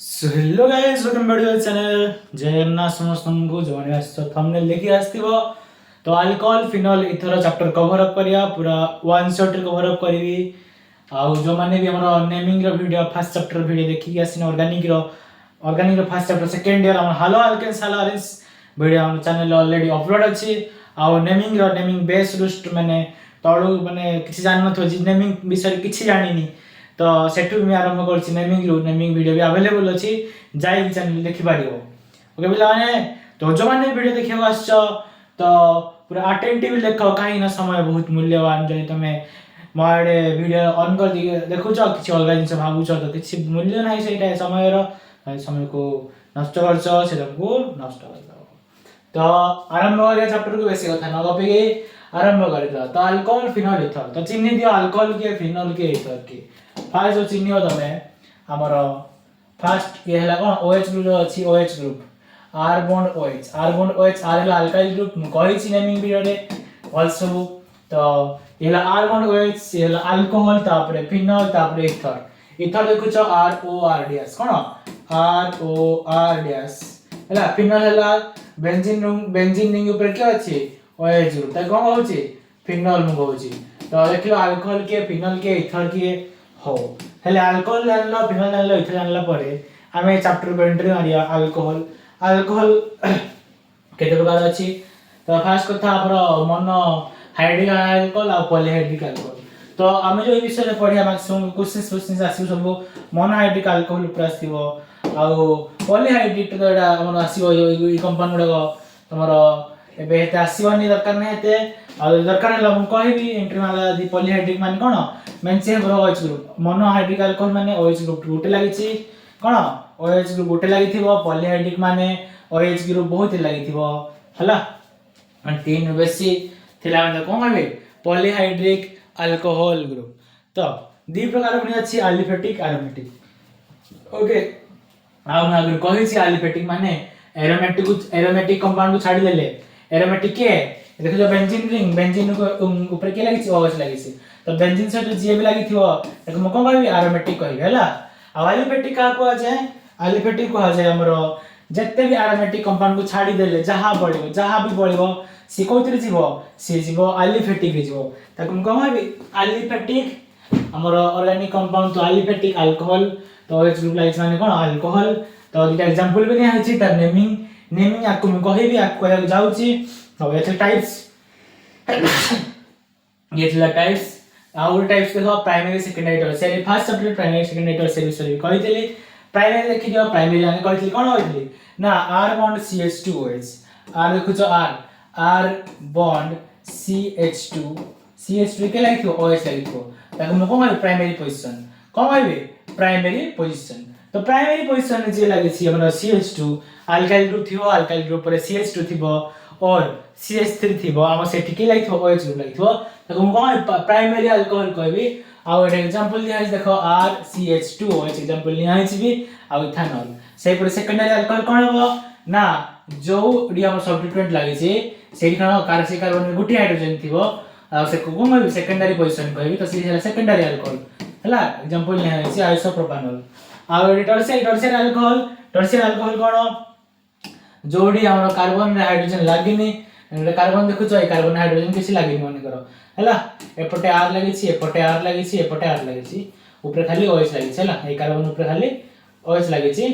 So hello guys welcome back to the channel जयन्ना समस्त को जोने आसो थंबनेल देखि आस्तिबो तो alcohol phenol ether chapter cover up करिया पूरा वन शॉट कवर अप करबी आ जो माने भी हमर नेमिंग रो वीडियो फर्स्ट चैप्टर वीडियो देखि आसिन ऑर्गेनिक रो फर्स्ट चैप्टर सेकंड ईयर हम haloalkanes haloarenes video हम चैनल ऑलरेडी अपलोड अछि आ नेमिंग बेस रुस्ट माने तळु माने किछि जान नथो जी नेमिंग विषय किछि जानिनी तो सेठु मी आरंभ करछि नेमिंग वीडियो भी अवेलेबल अछि जाई चैनल देखि पारियो ओके बिला माने तो जो माने वीडियो देखियो आछो तो पूरा अटेंटिव देखो काई ना समय बहुत मूल्यवान जने तमे माडे वीडियो ऑन कर देखु छ किछि अलगा जिंस भाबु छ तो किछि मूल्य नाही सेटा समय रो समय को नष्ट करछ से को नष्ट कर तो आरंभ करिया चैप्टर को बेसी कथा न गपि आरंभ करिदा तो अल्कोहल फिनोल ईथर तो चिन्ह दियो अल्कोहल के फिनोल के ईथर के फास्ट जो चिन्ह तमे हमर फर्स्ट ये हला कोन OH ग्रुप जो अछि OH group R bond OH R हला अल्काइल ग्रुप मु कहि छि नेमिंग वीडियो रे आल्सो तो ये हला R बॉन्ड OH ये हला अल्कोहल तापरे फिनोल तापरे ईथर देखु छ ROR डैश कोन ROR डैश हला फिनोल हला बेंजीन रिंग ऊपर के अछि OH ग्रुप त कोन होछि फिनोल मु कहू छी तो देखियो अल्कोहल के फिनोल के ईथर के हो हेले अल्कोहल जानलो फिनोल जानलो इथर जानला परे हमें चैप्टर को एंट्री मारिया अल्कोहल केते प्रकार अछि तो फर्स्ट कथा हमरो मोनो हाइड्रिक अल्कोहल और पॉलीहाइड्रिक अल्कोहल तो हमें जो विषय रे पढिया मैक्सिमम क्वेश्चंस आसी सब मोनो हाइड्रिक अल्कोहल ऊपर आसीबो आ पॉलीहाइड्रिक तो एडा हमर आसीबो ई कंपाउंड गुडा हमरो एबे हेते आसीबनी दरकार नै हेते आ दरकार हला हम कहबी एंट्री माला दी पॉलीहाइड्रिक मान कोन मेंचे ब्रो OH ग्रुप मोनोहाइड्रिक अल्कोहल माने OH ग्रुप गुटे लागि छि कोन OH ग्रुप गुटे लागि थिबो पॉलीहाइड्रिक माने OH ग्रुप बहुत लागि थिबो हला अन तीन बेसी थिला माने कोन कहबे पॉलीहाइड्रिक अल्कोहल ग्रुप तो दी प्रकार बनि अछि एलिफेटिक एरोमेटिक ओके आ हम अगर कहि छि एलिफेटिक माने एरोमेटिक कंपाउंड को छाडी देले एरोमेटिक के देखो जो बेंजीन को ऊपर के लागि छि OH लागि छि तो बेंजीन से जो जे भी लागि थिबो ताको म कोन कहबी एरोमेटिक कहबी हला आ एलिफेटिक का को जाय एलिफेटिक को आ जाय हमरो जत्ते भी एरोमेटिक कंपाउंड को छाडी देले जहां भी बढ़िबो से कोइतरे जीवो से जीवो एलिफेटिक रे जीवो ताको म कोन कहबी एलिफेटिक हमरो ऑर्गेनिक कंपाउंड तो एलिफेटिक अल्कोहल तो OH ग्रुप लागि माने कोन अल्कोहल तो दुटा एग्जांपल भी नै छै त नेमिंग आपको म कहबी आपको कहै जाउ छी तो ये टाइप्स ये टाइप्स और टाइप्स देखो primary secondary tertiary first chapter primary secondary tertiary विषय कहितली प्राइमरी देखि दियो प्राइमरी आने कहितली कोन होइतली ना R बॉन्ड CH2OH R देखु छ R बॉन्ड CH2 के लागि थियो OH लागि थियो ताको म कोन प्राइमरी पोजीशन कोन कहबे प्राइमरी पोजीशन तो प्राइमरी पोजीशन जे लागि छी हमरा CH2 अल्काइल ग्रुप थियो अल्काइल ग्रुप पर CH2 थियो और CH3 थियो हम से ठीक लागि थियो OH ग्रुप लागि थियो ताको म कोन प्राइमरी अल्कोहल कहबी आ एग्जांपल दिया देखो RCH2OH एग्जांपल निया छि भी आ इथेनॉल से पर सेकेंडरी अल्कोहल कोन हो ना जो डी हम सब्स्टिट्यूएंट लागि छि सेही खान कार्बन में गुटी हाइड्रोजन थियो आ से कोन सेकेंडरी पोजीशन कहबी तो से सेकेंडरी अल्कोहल हला एग्जांपल निया छि आइसोप्रोपानॉल आ टर्शियरी अल्कोहल कोन जोडी हमर कार्बन में हाइड्रोजन लागिनी कार्बन देखु छ कार्बन हाइड्रोजन किछि लागिनी मन करो हला एपटे R लागि छी एपटे R लागि छी एपटे R लागि छी ऊपर खाली OH लागि छी हला ए कार्बन ऊपर खाली OH लागि छी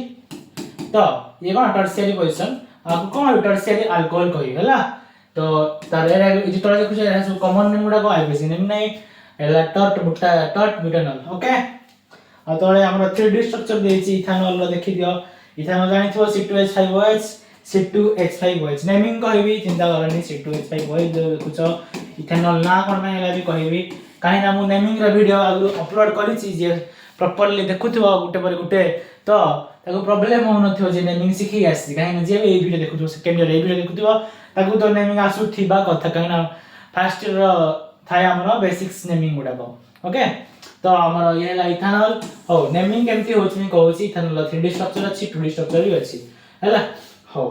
तो ये कोन टर्शियरी पोजीशन आ कोन टर्शियरी अल्कोहल कहि हला तो तारे ए जे तोरा देखु छ एरा सब कॉमन नेम गुडा को आइबे नेम नै हला टर्ट ब्यूटानॉल ओके आ तोरे हमर 3D स्ट्रक्चर देइ छी इथेनॉल रो देखि दियो इथेनॉल जानि थो C2H5OH C2H5OH नेमिंग कहबी चिंता करनी C2H5OH देखु छ इथेनॉल ना कोन में हला भी कहबी काहे ना मु नेमिंग रो वीडियो अपलोड करि छी जे प्रॉपर्ली देखुथबो गुटे पर गुटे तो ताको प्रॉब्लम हो न थियो जे नेमिंग सिखि आसी काहे ना जे भी ए वीडियो देखुथबो सेकंड ईयर ए वीडियो देखुथबो ताको तो नेमिंग आसु थिबा कथा काहे ना फर्स्ट ईयर थाय हमरो बेसिक्स नेमिंग गुडा को ओके तो हमरो ये ला इथेनॉल हो नेमिंग केमती होछि कहू छी इथेनॉल 3D स्ट्रक्चर अछि 2D स्ट्रक्चर भी अछि हला हो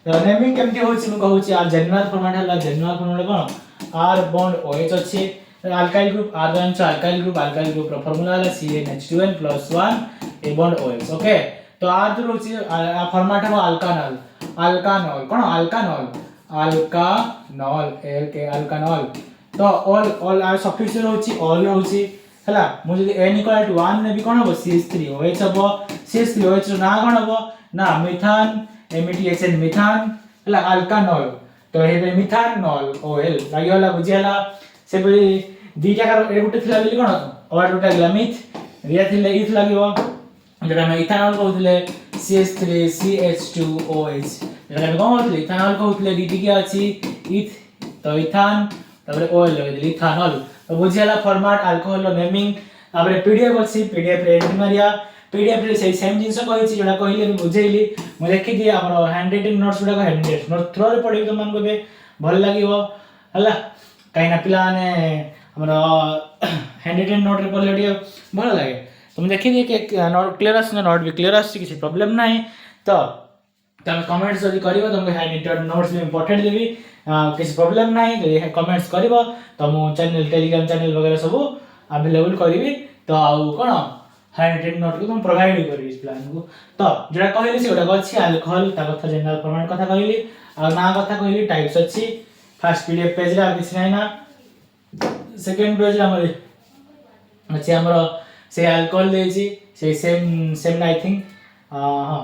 तो नेमिंग केमती होछि कहू छी आ जनरल फॉर्मेट हला जनरल फॉर्मेट कोन R बॉन्ड OH अछि अल्काइल ग्रुप R जान छ अल्काइल ग्रुप रो फार्मूला हला CnH2n+1 A bond OH okay तो आर जो रोची फॉर्मेट है अल्कानॉल अल्कानॉल कोन अल्कानॉल अल्कानॉल एल के अल्कानॉल तो ऑल ऑल आ सफिक्स रोची ऑल रोची हला मु जदी n इक्वल टू 1 ने भी कोन हो CH3OH हबो CH3OH रो ना कोन हबो ना मिथान METHN मिथान हला अल्कानॉल तो हे मिथानॉल OL लागियोला बुझियाला से बली दीटा का ए गुटे थिला बेली कोन और गुटा गला मिथ रिया थिले इथ लागियो जेटा हम इथानॉल कहउतले CH3CH2OH जेटा हम कोन कहउतले इथानॉल कहउतले dt के अछि इथ तो इथान तबरे OL लगे इथानॉल तो बुझियाला फॉर्मेट अल्कोहल रो नेमिंग तबरे पीडीएफ अछि पीडीएफ रे एंट्री मारिया पीडीएफ रे सेम जिंस कहि छि जेटा कहिले हम बुझेइली म देखि दिया हमर हैंड राइटिंग नोट्स गुडा हैंड नोट थ्रो रे पढि त मन को भल लागिवो हला काइना पिला ने हमर हैंड राइटिंग नोट रे पढले दियो भल लागे तुम देखि दि के नोट क्लियर आस नोट भी क्लियर आस किसी प्रॉब्लम नाही तो तमे कमेंट्स जदी करिवो तुमके हैंड राइटिंग नोट्स में पठेड देबी किसी प्रॉब्लम नाही तो कमेंट्स करिवो तो मो चैनल टेलीग्राम चैनल वगैरह सब अवेलेबल करिवि तो आउ कोन हैंड राइटिंग नोट को तुम प्रोवाइड करिवि इस प्लान को तो जेटा कहली से ओटा अछि अल्कोहल ता कथा जनरल फॉर्मेट कथा कहली आ ना कथा कहली टाइप्स अछि फर्स्ट पीडीएफ पेज रे आ किछ नाही ना सेकंड पेज रे हमर अछि हमर से अल्कोहल देछि से सेम आई थिंक हां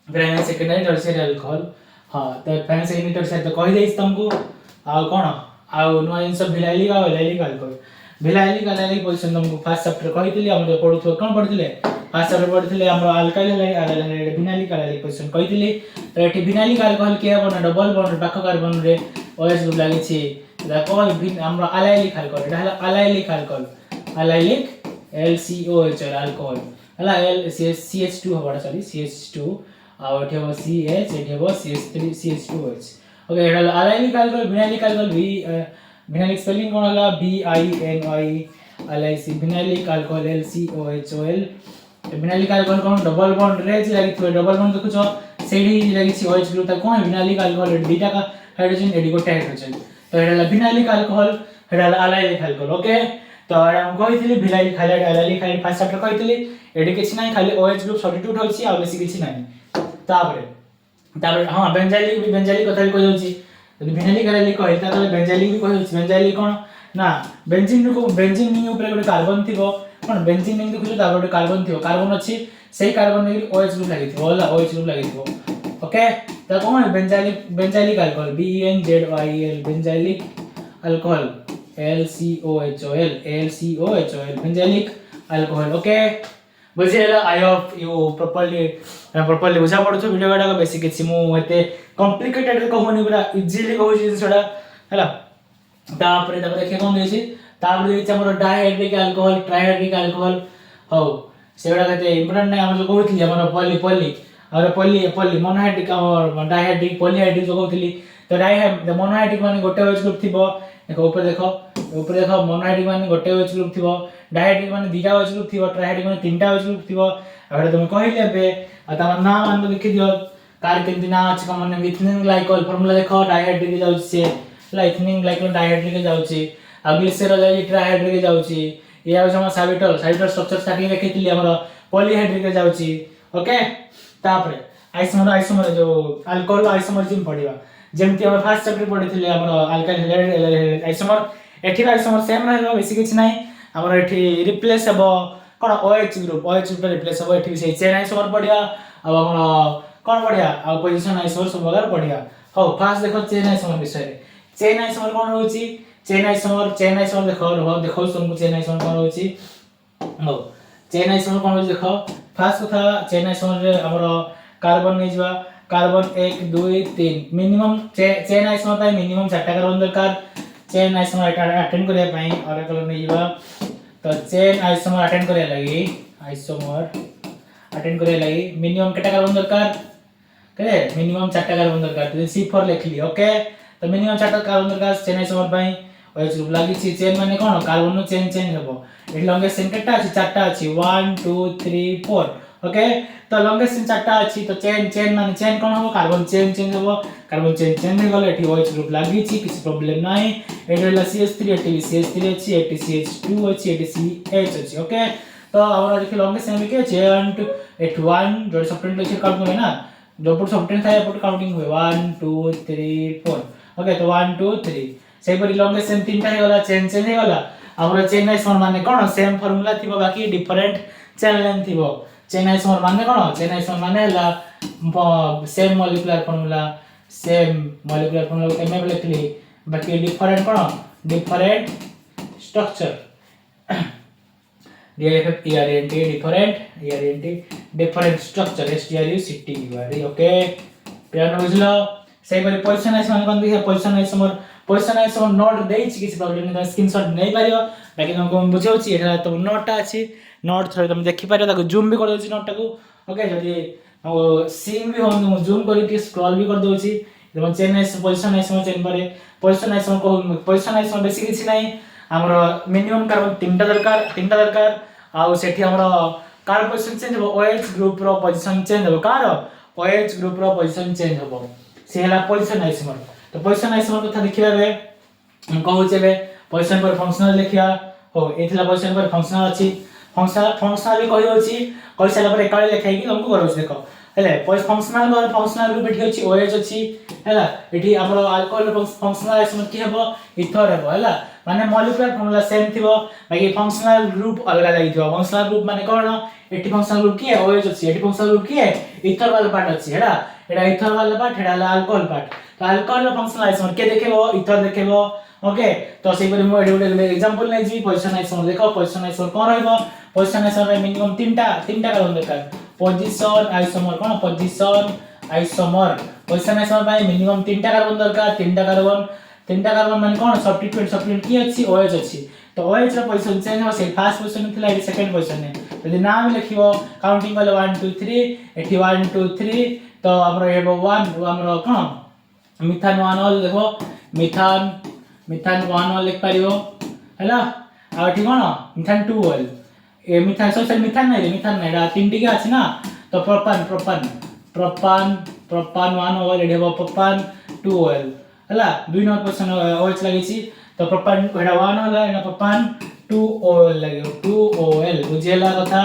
प्राइमरी सेकेंडरी टर्शियरी अल्कोहल हां तो प्राइमरी सेकेंडरी टर्शियरी तो कहि देछि तुमको आ कोन आ नो इन सब भिलाइली अल्कोहल भिलाइली गलाइली पोजीशन तुमको फर्स्ट चैप्टर कहितली हम पढुथो कोन पढितले फर्स्ट चैप्टर पढितले हमरो अल्काइल भिनाइली गलाइली पोजीशन कहितली तो एठी भिनाइली अल्कोहल के बना डबल बॉन्ड पाख कार्बन रे OH ग्रुप लागि छि दा कोन हमरो अलाइलिक अल्कोहल एटा हला allylic alcohol allylic LCOH alcohol हला CH2 हबडा सॉरी CH2 आ एठी हो CH एठी हो CH3 CH2OH ओके एटा अलाइलिक अल्कोहल भिनाइलिक अल्कोहल भिनाइलिक स्पेलिंग कोन हला VINILIC भिनाइलिक अल्कोहल LCOHOL भिनाइलिक अल्कोहल कोन डबल बॉन्ड रे जे लागि थो डबल बॉन्ड देखुछो सेडी लागि छि OH ग्रुप त कोन भिनाइलिक अल्कोहल बीटा का हाइड्रोजन एडी गोटे हाइड्रोजन तो एटा भिनाइलिक अल्कोहल एटा अलाइलिक अल्कोहल ओके तो हम कहितली भिनाइलिक अलाइलिक फर्स्ट चैप्टर कहितली एडी किछ नाही खाली OH ग्रुप सब्स्टिट्यूट होछि आ बेसी किछ नाही ताबरे हां बेंजाइलिक कथा कहि होछि यदि भिनाइलिक अलाइलिक कहि त बेंजाइलिक भी कहि होछि बेंजाइलिक कोन ना बेंजीन नी ऊपर गोटे कार्बन थिबो कोन बेंजीन नी देखुछो ताबरे गोटे कार्बन थिबो कार्बन अछि सेही कार्बन ने OH ग्रुप लागि थिबो होला OH ग्रुप लागि थिबो ओके तो कोन benzylic alcohol BENZYL benzylic alcohol LCOHOL benzylic alcohol okay बुझियला आई होप यू प्रॉपर्ली बुझा पड़छो वीडियो गाडा बेसिक किछि मु एते कॉम्प्लिकेटेड कहूनी पूरा इजीली कहू छी छडा हला तापरे देखि कोन देछि तापरे देछि हमर डायहाइड्रिक अल्कोहल ट्राइहाइड्रिक अल्कोहल हो सेगडा कते इंपोर्टेंट नै हमर कहउतली हमर पॉली मोनोहाइड्रिक और डायहाइड्रिक पॉलीहाइड्रिक जो कहउतली तो मोनोहाइड्रिक माने गोटे OH ग्रुप थिबो देखो ऊपर देखो मोनोहाइड्रिक माने गोटे OH ग्रुप थिबो डायहाइड्रिक माने दुटा OH ग्रुप थिबो ट्राइहाइड्रिक माने तीनटा OH ग्रुप थिबो एबे तुम कहिले बे आ तमन नाम मान लिखि दियो कार केंति ना अछि कमन इथेनिल ग्लाइकोल फार्मूला देखो डायहाइड्रिक जाउछि से इथेनिल ग्लाइकोल डायहाइड्रिक जाउछि आ ग्लिसरॉल जाई ट्राइहाइड्रिक जाउछि ये आ हम साबिटल स्ट्रक्चर स्टार्टिंग देखितली हमर पॉलीहाइड्रिक जाउछि ओके तापरे आइसोमर जो अल्कोहल आइसोमरिज्म पढिबा जेमति हम फर्स्ट चैप्टर पढिथिले हमर अल्काइल हैलाइड आइसोमर एठी आइसोमर सेम रहबो बेसी किछ नाही हमर एठी रिप्लेस हेबो कोन OH ग्रुप रिप्लेस हेबो एठी से चेन आइसोमर पढिया अब हमर कोन पढिया आ पोजीशन आइसोमर सब वगैरह पढिया हो फर्स्ट देखो चेन आइसोमर विषय चेन आइसोमर कोन होची चेन आइसोमर देखो तुमको चेन आइसोमर कोन होची हो चेन आइसोमर कोन होची देखो फर्स्ट कथा चेन आइसोमर रे हमर कार्बन नै जवा कार्बन 1 2 3 मिनिमम चेन आइसोमर ताई मिनिमम 4 कार्बन दरकार चेन आइसोमर अटेंड करिया पई और कलर नै जवा तो चेन आइसोमर अटेंड करिया लागि मिनिमम केटा कार्बन दरकार करे मिनिमम 4 कार्बन दरकार तो C4 लिखली ओके तो मिनिमम 4 कार्बन दरकार चेन आइसोमर पई OH ग्रुप लागि छि चेन माने कोन कार्बन नो चेन हेबो एट लॉन्गेस्ट चेन केटा अछि 4टा अछि 1 2 3 4 ओके तो लॉन्गेस्ट चेन 4टा अछि तो चेन माने चेन कोन हो कार्बन चेन हेबो कार्बन चेन रे गले एठी OH ग्रुप लागि छि किछि प्रॉब्लम नाही एडला CH3 एठी CH3 अछि एठी CH2 अछि एठी CH अछि ओके तो हमरा देखि लॉन्गेस्ट चेन के एट 1 जो सब्टेंड लेके काउंट हुए ना, जो पट सब्टेंड था पट काउंटिंग हुए 1 2 3 4 ओके तो 1 2 3 से पर लॉन्गेस्ट सेम तीनटा हे गला चेन हे गला हमर चेन आइसोमर माने कोन सेम फार्मूला थिबो बाकी डिफरेंट चेन लेंथ थिबो चेन आइसोमर माने कोन चेन आइसोमर माने हला सेम मॉलिक्यूलर फार्मूला को एमए लिखली बाकी डिफरेंट कोन different structure DIFF ERNT different structure STRUCT okay पियानो बुझलो से पर पोजीशन आइसोमर कोन देखिए पोजीशन आइसोमर नोट देइ छि किसी प्रॉब्लम नै स्क्रीनशॉट नै पारियो बाकी तुमको बुझाउ छि एटा तो नोट अछि नोट थोड़े तुम देखि पारियो ताको जूम भी कर दउ छि नोट टाको ओके जदी सीन भी होन तुम जूम करी के स्क्रॉल भी कर दउ छि तुम चेन पोजीशन आइसोमर चेन पारे पोजीशन आइसोमर को पोजीशन आइसोमर बेसी किछि नै हमरो मिनिमम कार्बन तीनटा दरकार आउ सेठी हमरो कार पोजीशन चेंज हो OH ग्रुप रो पोजीशन चेंज हो कार OH ग्रुप रो पोजीशन चेंज हो से हला पोजीशन आइसोमर तो पोजीशन आइसोमर कथा देखिबा बे हम कहू छेबे पोजीशन पर फंक्शनल लिखिया हो एथिला पोजीशन पर फंक्शनल अछि फंक्शनल भी कहि होछि कहि साला पर एकाले लिखाई कि हमको करू देखो हेले फंक्शनल ग्रुप एठी अछि OH अछि हैला एठी हमरो अल्कोहल फंक्शनल आइसोमर की हेबो इथर हेबो हैला माने मॉलिक्यूलर फार्मूला सेम थिबो बाकी फंक्शनल ग्रुप अलग अलग थिबो फंक्शनल ग्रुप माने कोन एठी फंक्शनल ग्रुप की है OH अछि एठी फंक्शनल ग्रुप की है इथर वाला पार्ट अछि हैला एटा इथर वाला पार्ट एटा अल्कोहल पार्ट तो अल्कोहल फंक्शनल आइसोमर के देखेबो इथर देखेबो ओके तो सेहि पर मो एटा एग्जांपल नै जी पोजीशन आइसोमर देखो पोजीशन आइसोमर कोन रहइबो पोजीशन आइसोमर में मिनिमम तीनटा कार्बन दरकार पोजीशन आइसोमर कोन पोजीशन आइसोमर में मिनिमम तीनटा कार्बन दरकार तीनटा कार्बन माने कोन सब्स्टिट्यूएंट की अछि OH अछि तो OH रो पोजीशन चेंज हो से फर्स्ट पोजीशन थिला एटी सेकंड पोजीशन ने यदि नाम लिखिबो काउंटिंग वाला 1 2 3 एटी 1 2 3 तो हमरो हेबो 1 हमरो कोन मिथान 1 ऑल देखो मिथान 1 ऑल लिख पारियो हैला आ एटी कोन मिथान 2 ऑल ए मिथान सोशल मिथान नै रा तीन टिका अछि ना तो प्रोपान 1 ऑल एडी हेबो प्रोपान 2 ऑल हला 2 नंबर पोजीशन OH लागि छि तो प्रोपान एडा 1 होला एना प्रोपान 2 OL लागि 2 OL बुझेला कथा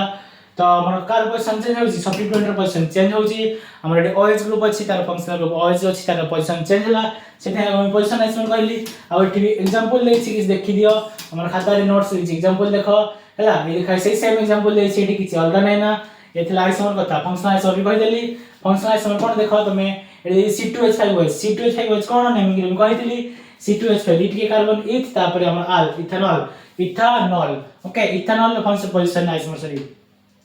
तो हमर कार पोजीशन चेंज होछि सब्स्टिट्यूएंट रो पोजीशन चेंज होछि हमर एडी OH ग्रुप अछि तार फंक्शनल ग्रुप OH अछि तार पोजीशन चेंज होला सेते हम पोजीशन आइसोमर कहली आ एटी एग्जांपल ले छि कि देखि दियो हमर खाता रे नोट्स रे एग्जांपल देखो हला ए देखै से सेम एग्जांपल ले छि एटी किछि अलगा नै ना एथला आइसोमर कथा फंक्शनल आइसोमर कहि देली फंक्शनल आइसोमर कोन देखो तमे C2H5OH कोन नेमिंग रे कहितली C2H5 डी कार्बन इथ तापर हमर ethanol okay ethanol function position isomer sorry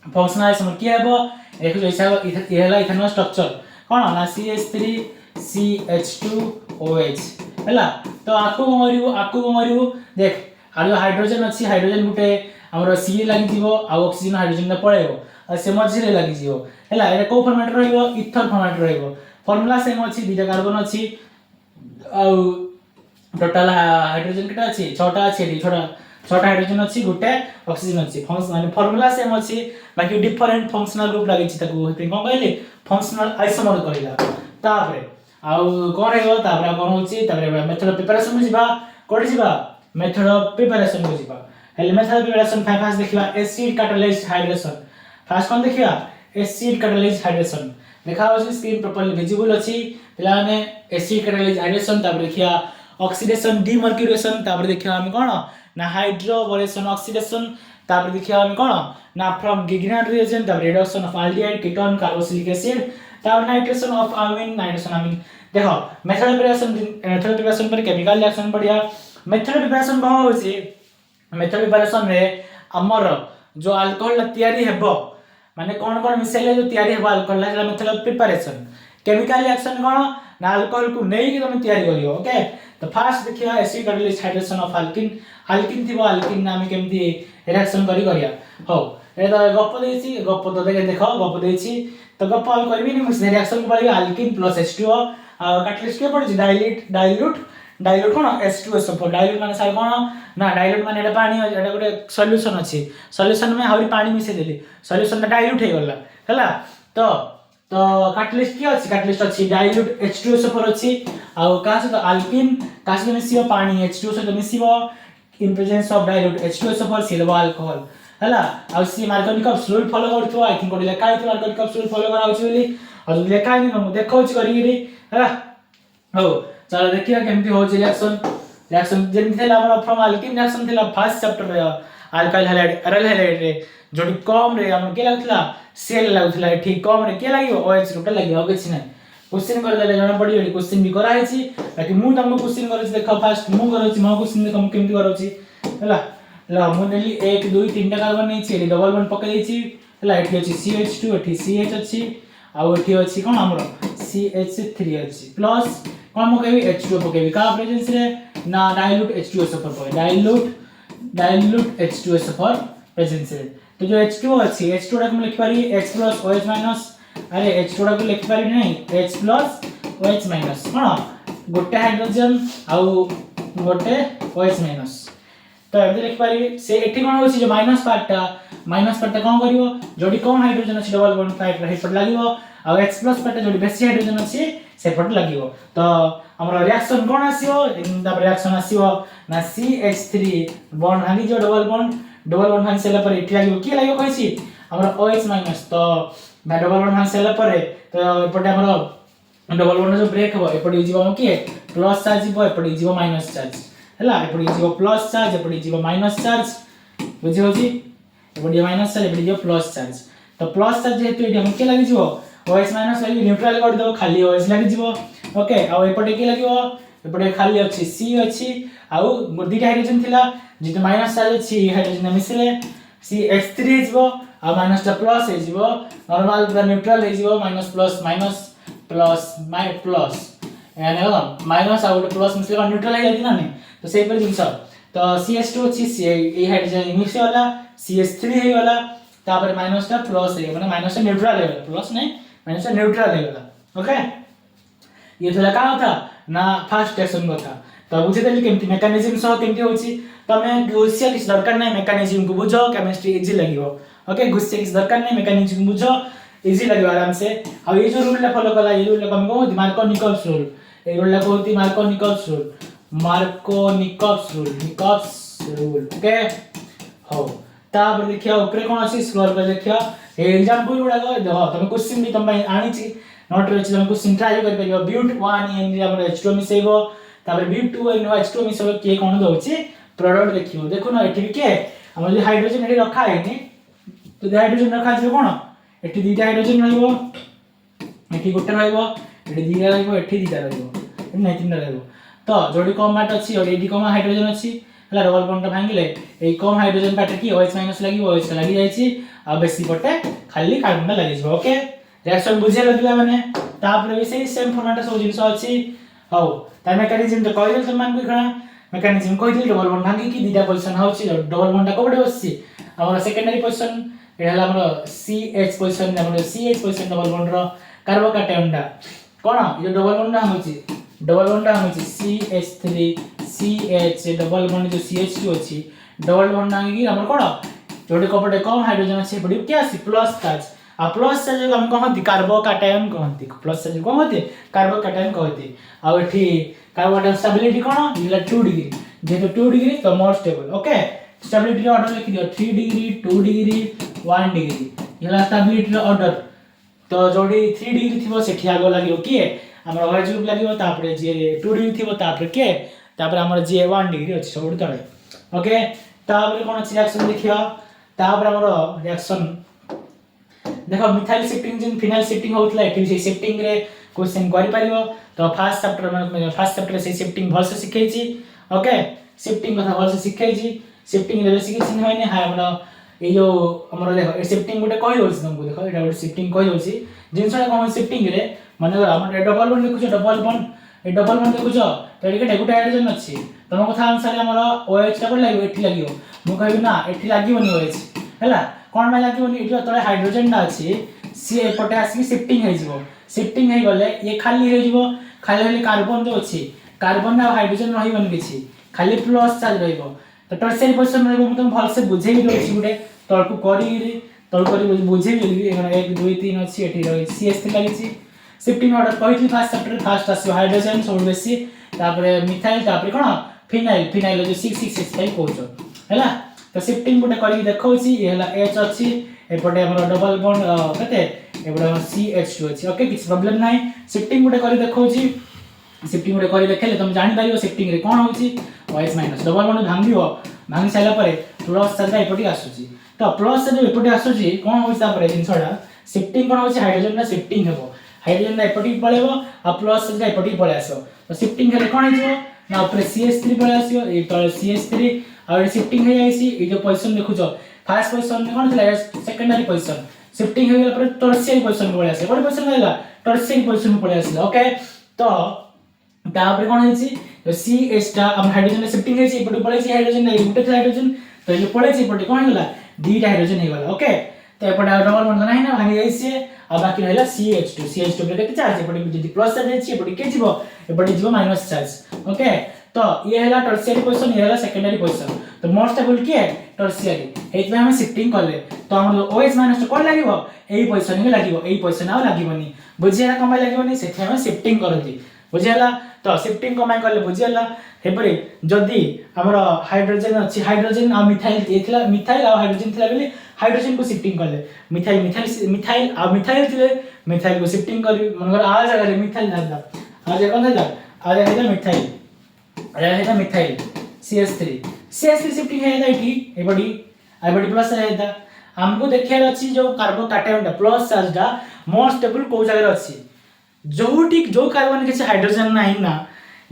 functional isomer की हेबो देखो जैसा इथेला इथानॉल स्ट्रक्चर कोन ना CH3CH2OH हैला तो आकु मरियो देख आरो हाइड्रोजन अछि हाइड्रोजन गुटे हमर C लागि दिबो आ ऑक्सीजन हाइड्रोजन न पळेबो आ से मझी रे लागि जियो हैला एरे को फॉर्मेट रहइबो इथर फॉर्मेट रहइबो फार्मूला सेम अछि दुटा कार्बन अछि आ टोटल हाइड्रोजन केटा अछि 6टा अछि एडी 6टा हाइड्रोजन अछि गुटे ऑक्सीजन अछि फंक्शन माने फार्मूला सेम अछि बाकी डिफरेंट फंक्शनल ग्रुप लागि छि ताको हेते कोन कहली फंक्शनल आइसोमर कहला तापरे आ कोन हेबो तापरे कोन होछि तापरे मेथड ऑफ प्रिपरेशन जिबा कोड जिबा मेथड ऑफ प्रिपरेशन जिबा हेले मेथड ऑफ प्रिपरेशन फास्ट देखिबा एसिड कैटालाइज्ड हाइड्रेशन फास्ट कोन देखिबा एसिड कैटालाइज्ड हाइड्रेशन देखा होछि स्क्रीन प्रॉपर्ली विजिबल अछि पिलाने एसिड कैटालाइज्ड हाइड्रेशन तापर देखिया ऑक्सीडेशन डीमर्क्यूरेशन तापर देखिया हम कोन ना हाइड्रोबोरेशन ऑक्सीडेशन तापर देखिया हम कोन ना फ्रॉम गिग्नान रिएजेंट तापर reduction of aldehyde ketone carboxylic acid तापर नाइट्रेशन ऑफ अमीन देखो मेथड प्रिपरेशन पर केमिकल रिएक्शन बढ़िया मेथड प्रिपरेशन कहो होछि मेथड प्रिपरेशन रे हमर जो अल्कोहल तयारी हेबो माने कोन मिसेले जो तयारी हेबो अल्कोहल ला method of preparation chemical reaction कोन ना अल्कोहल को नै कि तुम तयारी करियो ओके तो फर्स्ट देखिया acid catalysed hydration of alkene थिबो अल्किन नाम केमती रिएक्शन करिया हो ए तो गप देछि गप तो देखो गप देछि तो गप हम करबी नि मुझे रिएक्शन को पड़ी अल्किन प्लस H2O कैटालिस्ट के पड़ी डाइल्यूट कोन H2SO4 डाइल्यूट माने साइ कोन ना डाइल्यूट माने एटा पानी एटा गोटे सॉल्यूशन अछि सॉल्यूशन में हाउरी पानी मिसे देली सॉल्यूशन ता डाइल्यूट हे गला हैला तो कैटालिस्ट की अछि कैटालिस्ट अछि डाइल्यूट H2SO4 अछि आ का से तो अल्किन का से मिसियो पानी H2SO तो मिसियो in presence of dilute H2SO4 सिल्वर अल्कोहल हैला आ सी मार्कोनिकॉप्स रूल फॉलो करथो आई थिंक कोडी लेखा आइथो मार्कोनिकॉप्स रूल फॉलो करा होची बोली आ जो लेखा आइनी हम देखौची करिगिरी हैला हो चलो देखिया केमती होची रिएक्शन जेमती थेला हमर फ्रॉम अल्किन रिएक्शन थेला फर्स्ट चैप्टर रे अल्काइल हैलाइड अरल हैलाइड रे जोडी कम रे हम के लागथला सेल लागथला ठीक कम रे के लागियो OH ग्रुप लागियो आ किछ नै क्वेश्चन कर देले जणा पड़ी क्वेश्चन भी करा हैची बाकी मु तुमको क्वेश्चन करछि देखो फर्स्ट मु करछि मो क्वेश्चन देखो हम केमती करछि हैला ला मु नेली 1 2 3 टा कार्बन नै छी डबल बॉन्ड पके दैछि हैला एठी अछि CH2 एठी CH अछि आ एठी अछि कोन हमरो CH3 अछि प्लस कोन मु कहबी H2 पकेबी का प्रेजेंस रे ना डाइल्यूट H2SO पर पके डाइल्यूट H2SO प्रेजेंस रे तो जो H2 अछि H2 रा हम लिख पारी H plus OH minus अरे H2 रा को लिख पारी नहीं H plus OH minus कोन गोटे हाइड्रोजन आ गोटे OH minus तो एबे लिख पारी से एठी कोन होछि जो माइनस पार्ट कोन करिवो जोडी कम हाइड्रोजन अछि डबल बॉन्ड फाइट रही पड लागिवो आ H plus पार्ट जोडी बेसी हाइड्रोजन अछि से पड लागिवो तो हमर रिएक्शन कोन आसीओ ता रिएक्शन आसीओ ना CH3 बॉन्ड भांगी जो डबल बॉन्ड भांगी सेला पर एठी लागिवो की लागिवो कहछि हमर OH minus तो ना डबल बॉन्ड भांगी सेला पर तो एपटे हमर डबल बॉन्ड जो ब्रेक हो एपटे जीवो हम की प्लस चार्ज जीवो एपटे जीवो माइनस चार्ज हैला एपटे जीवो प्लस चार्ज एपटे जीवो माइनस चार्ज बुझी होजी एपटे माइनस चार्ज एपटे जीवो प्लस चार्ज तो प्लस चार्ज जेतु एठी हम के लागि जीवो OH माइनस लागि न्यूट्रल कर दो खाली OH लागि जीवो ओके आ एपटे के लागिवो एपटे खाली अछि C अछि आ दुटा हाइड्रोजन थिला जेतु माइनस चार्ज अछि हाइड्रोजन मिसले CH3 जीवो आ माइनस टा प्लस हे जीवो नॉर्मल पूरा न्यूट्रल हे जीवो माइनस प्लस प्लस यानी माइनस आ प्लस मिसले न्यूट्रल हे जाती ना नहीं तो सेही पर जिंस तो CH2 अछि ए हाइड्रोजन मिक्स होला CH3 हे होला तापर माइनस टा प्लस हे माने माइनस टा न्यूट्रल हे प्लस नहीं माइनस टा न्यूट्रल हे होला ओके ये थोड़ा का होता ना फर्स्ट एक्शन होता तो बुझे देली केमती मेकानिज्म सह केमती होची तमे गुस्सा किस दरकार नै मेकानिज्म को बुझो केमिस्ट्री इजी लागिवो ओके गुस्सा किस दरकार नै मेकानिज्म बुझो इजी लागिवो आराम से आ ये जो रूल ला फॉलो कला ये रूल ला हम को मार्कोनिकॉप्स रूल ए रूल ला कोती मार्कोनिकॉप्स रूल ओके हो तापर देखिया ऊपर कोन अछि स्क्रॉल कर देखिया एग्जांपल गुडा को देखो तमे क्वेश्चन भी तमे आनी छी नोट रे तमे क्वेश्चन ट्राई कर परियो ब्यूट 1 एन रे हमर H2 मिसेबो तापर ब्यूट 2 एन H2 मिसेबो के कोन दोछि प्रोडक्ट देखियो देखो ना एठी के हमर जे हाइड्रोजन एठी रखा हैनी तो हाइड्रोजन रखा छै कोन एठी दुटा हाइड्रोजन रहइबो एठी गोटे रहइबो एठी दुटा रहइबो एठी दुटा रहइबो नै तीनटा रहइबो तो जोडी कम बाट अछि और एठी कम हाइड्रोजन अछि हला डबल बॉन्ड भांगिले ए कम हाइड्रोजन पार्ट की OH माइनस लागि OH लागि जाय छी आ बेसी पटे खाली कार्बन लागि छ ओके रिएक्शन बुझे लगला माने तापर भी सेम फॉर्मेट सब जिंस अछि हौ ता मेकानिज्म तो कहल त मान को खणा मेकानिज्म कहदिल डबल बॉन्ड भांगी की दुटा पोजीशन होछि डबल बॉन्ड को बडे बसछि हमर सेकेंडरी पोजीशन एहला हमर CH पोजीशन हमर CH पोजीशन डबल बॉन्ड रो कार्बोकैटायन डा कोन ये डबल बॉन्ड होछि CH3 CH डबल बॉन्ड जो CH2 अछि डबल बॉन्ड आगी हमर कोन जोडे कपटे कम हाइड्रोजन अछि बडी क्या अछि प्लस चार्ज आ प्लस चार्ज हम कहंती कार्बोकैटायन कहंती प्लस चार्ज कहंती कार्बोकैटायन कहंती आ एठी कार्बोकैटायन स्टेबिलिटी कोन इला 2 डिग्री जेतो 2 डिग्री तो मोर स्टेबल ओके स्टेबिलिटी रो ऑर्डर लिखि दियो 3 डिग्री 2 डिग्री 1 डिग्री इला स्टेबिलिटी रो ऑर्डर तो जोडी 3 डिग्री थिबो सेठी आगो लागियो की हमर OH ग्रुप लागियो तापरे जे 2 डिग्री थिबो तापरे के तापर हमर जे 1 डिग्री अछि सब तळे ओके तापर कोन अछि रिएक्शन देखियो तापर हमर रिएक्शन देखो मिथाइल शिफ्टिंग जिन फिनाइल शिफ्टिंग होतला एठी से शिफ्टिंग रे क्वेश्चन करि परिबो तो फर्स्ट चैप्टर से शिफ्टिंग भल से सिखै छी ओके शिफ्टिंग कथा भल से सिखै छी शिफ्टिंग रे सिखै छी होइने हाय हमर ए जो हमर देखो शिफ्टिंग गोटे कहि होछि तुमको देखो एटा गोटे शिफ्टिंग कहि होछि जिनसा कोन शिफ्टिंग रे माने हमर डबल बॉन्ड देखुछ डबल बॉन्ड देखुछ तो एटा गोटे हाइड्रोजन अछि तम कथा अनुसार हमर OH टा को लागियो एठी लागियो मु कहबी ना एठी लागियोनी OH हैला कोन में लागियोनी एठी तळे हाइड्रोजन ना अछि सी एपटे आसी शिफ्टिंग हे जिवो शिफ्टिंग हे गले ये खाली हे जिवो खाली हेले कार्बन जो अछि कार्बन ना हाइड्रोजन रहिबन किछि खाली प्लस चार्ज रहिबो तो टर्शियरी पोजीशन रहिबो तुम भल से बुझेबी दोछि गुटे तळकु करी बुझेबी 1 2 3 अछि एठी रहि CH3 लागिछि शिफ्टिंग ऑर्डर कहिथि फर्स्ट चैप्टर फर्स्ट आसी हाइड्रोजन सब बेसी तापरे मिथाइल तापरे कोन फिनाइल जो 6 6 6 कहउछो हैला तो शिफ्टिंग गोटे करके देखौछि ये हला H अछि एपटे हमर डबल बॉन्ड कते एपटे CH2 अछि ओके किछ प्रॉब्लम नाही शिफ्टिंग गोटे करी देखौछि शिफ्टिंग गोटे करी देखले तुम जानि पारियो शिफ्टिंग रे कोन होछि OH माइनस डबल बॉन्ड भांगियो भांगी साइला परे प्लस चार्ज एपटे आसुछि तो प्लस चार्ज एपटे आसुछि कोन होछि तापरे जिंसडा शिफ्टिंग कोन होछि हाइड्रोजन ना शिफ्टिंग हेबो हाइड्रोजन एपटे पळेबो आ प्लस चार्ज एपटे पळे आसो तो शिफ्टिंग हेले कोन हिजो ना ऊपर CH3 पळे आसियो ए तळे CH3 आ शिफ्टिंग हे आइसी ए जो पोजीशन देखुछो फर्स्ट पोजीशन में कोन थला सेकेंडरी पोजीशन शिफ्टिंग हे गेला पर टर्शियरी पोजीशन में पळे आसे कोन पोजीशन हेला टर्शियरी पोजीशन में पळे आसिला ओके तो तापर कोन हेछि तो CH टा हम हाइड्रोजन शिफ्टिंग हेछि एपटे पळे छि हाइड्रोजन ए गुटे हाइड्रोजन तो ये पळे छि एपटे कोन हेला दीटा हाइड्रोजन हे गेला ओके तो एपटे डबल बॉन्ड नाही ना भांगी जाइसे आ बाकी रहला CH2 पे केते चार्ज एपटे जदी प्लस चार्ज हेछि एपटे के जिवो एपटे जिवो माइनस चार्ज ओके तो ये हैला टर्शियरी पोजीशन ये हैला सेकेंडरी पोजीशन तो मोर स्टेबल के टर्शियरी एत में हम शिफ्टिंग करले तो हम OH माइनस कोन लागिवो एई पोजीशन में लागिवो एई पोजीशन आ लागिवोनी बुझियाला कमाय लागिवोनी सेथे हम शिफ्टिंग करथि बुझियाला तो शिफ्टिंग कमाय करले बुझियाला हेपरे जदी हमर हाइड्रोजन अछि हाइड्रोजन आ मिथाइल एथला मिथाइल आ हाइड्रोजन थिला बेले हाइड्रोजन को शिफ्टिंग करले मिथाइल आ मिथाइल थिले मिथाइल को शिफ्टिंग करी मनगर आ जगह रे मिथाइल दादा आ जगह कोन दादा आ जगह मिथाइल रहेगा मिथाइल CH3 शिफ्टिंग है एठी एबडी प्लस रहेगा हमको देखियार अछि जो कार्बन काटायन प्लस चार्ज दा मोर स्टेबल को जगह अछि जोटी जो कार्बन के हाइड्रोजन नाही ना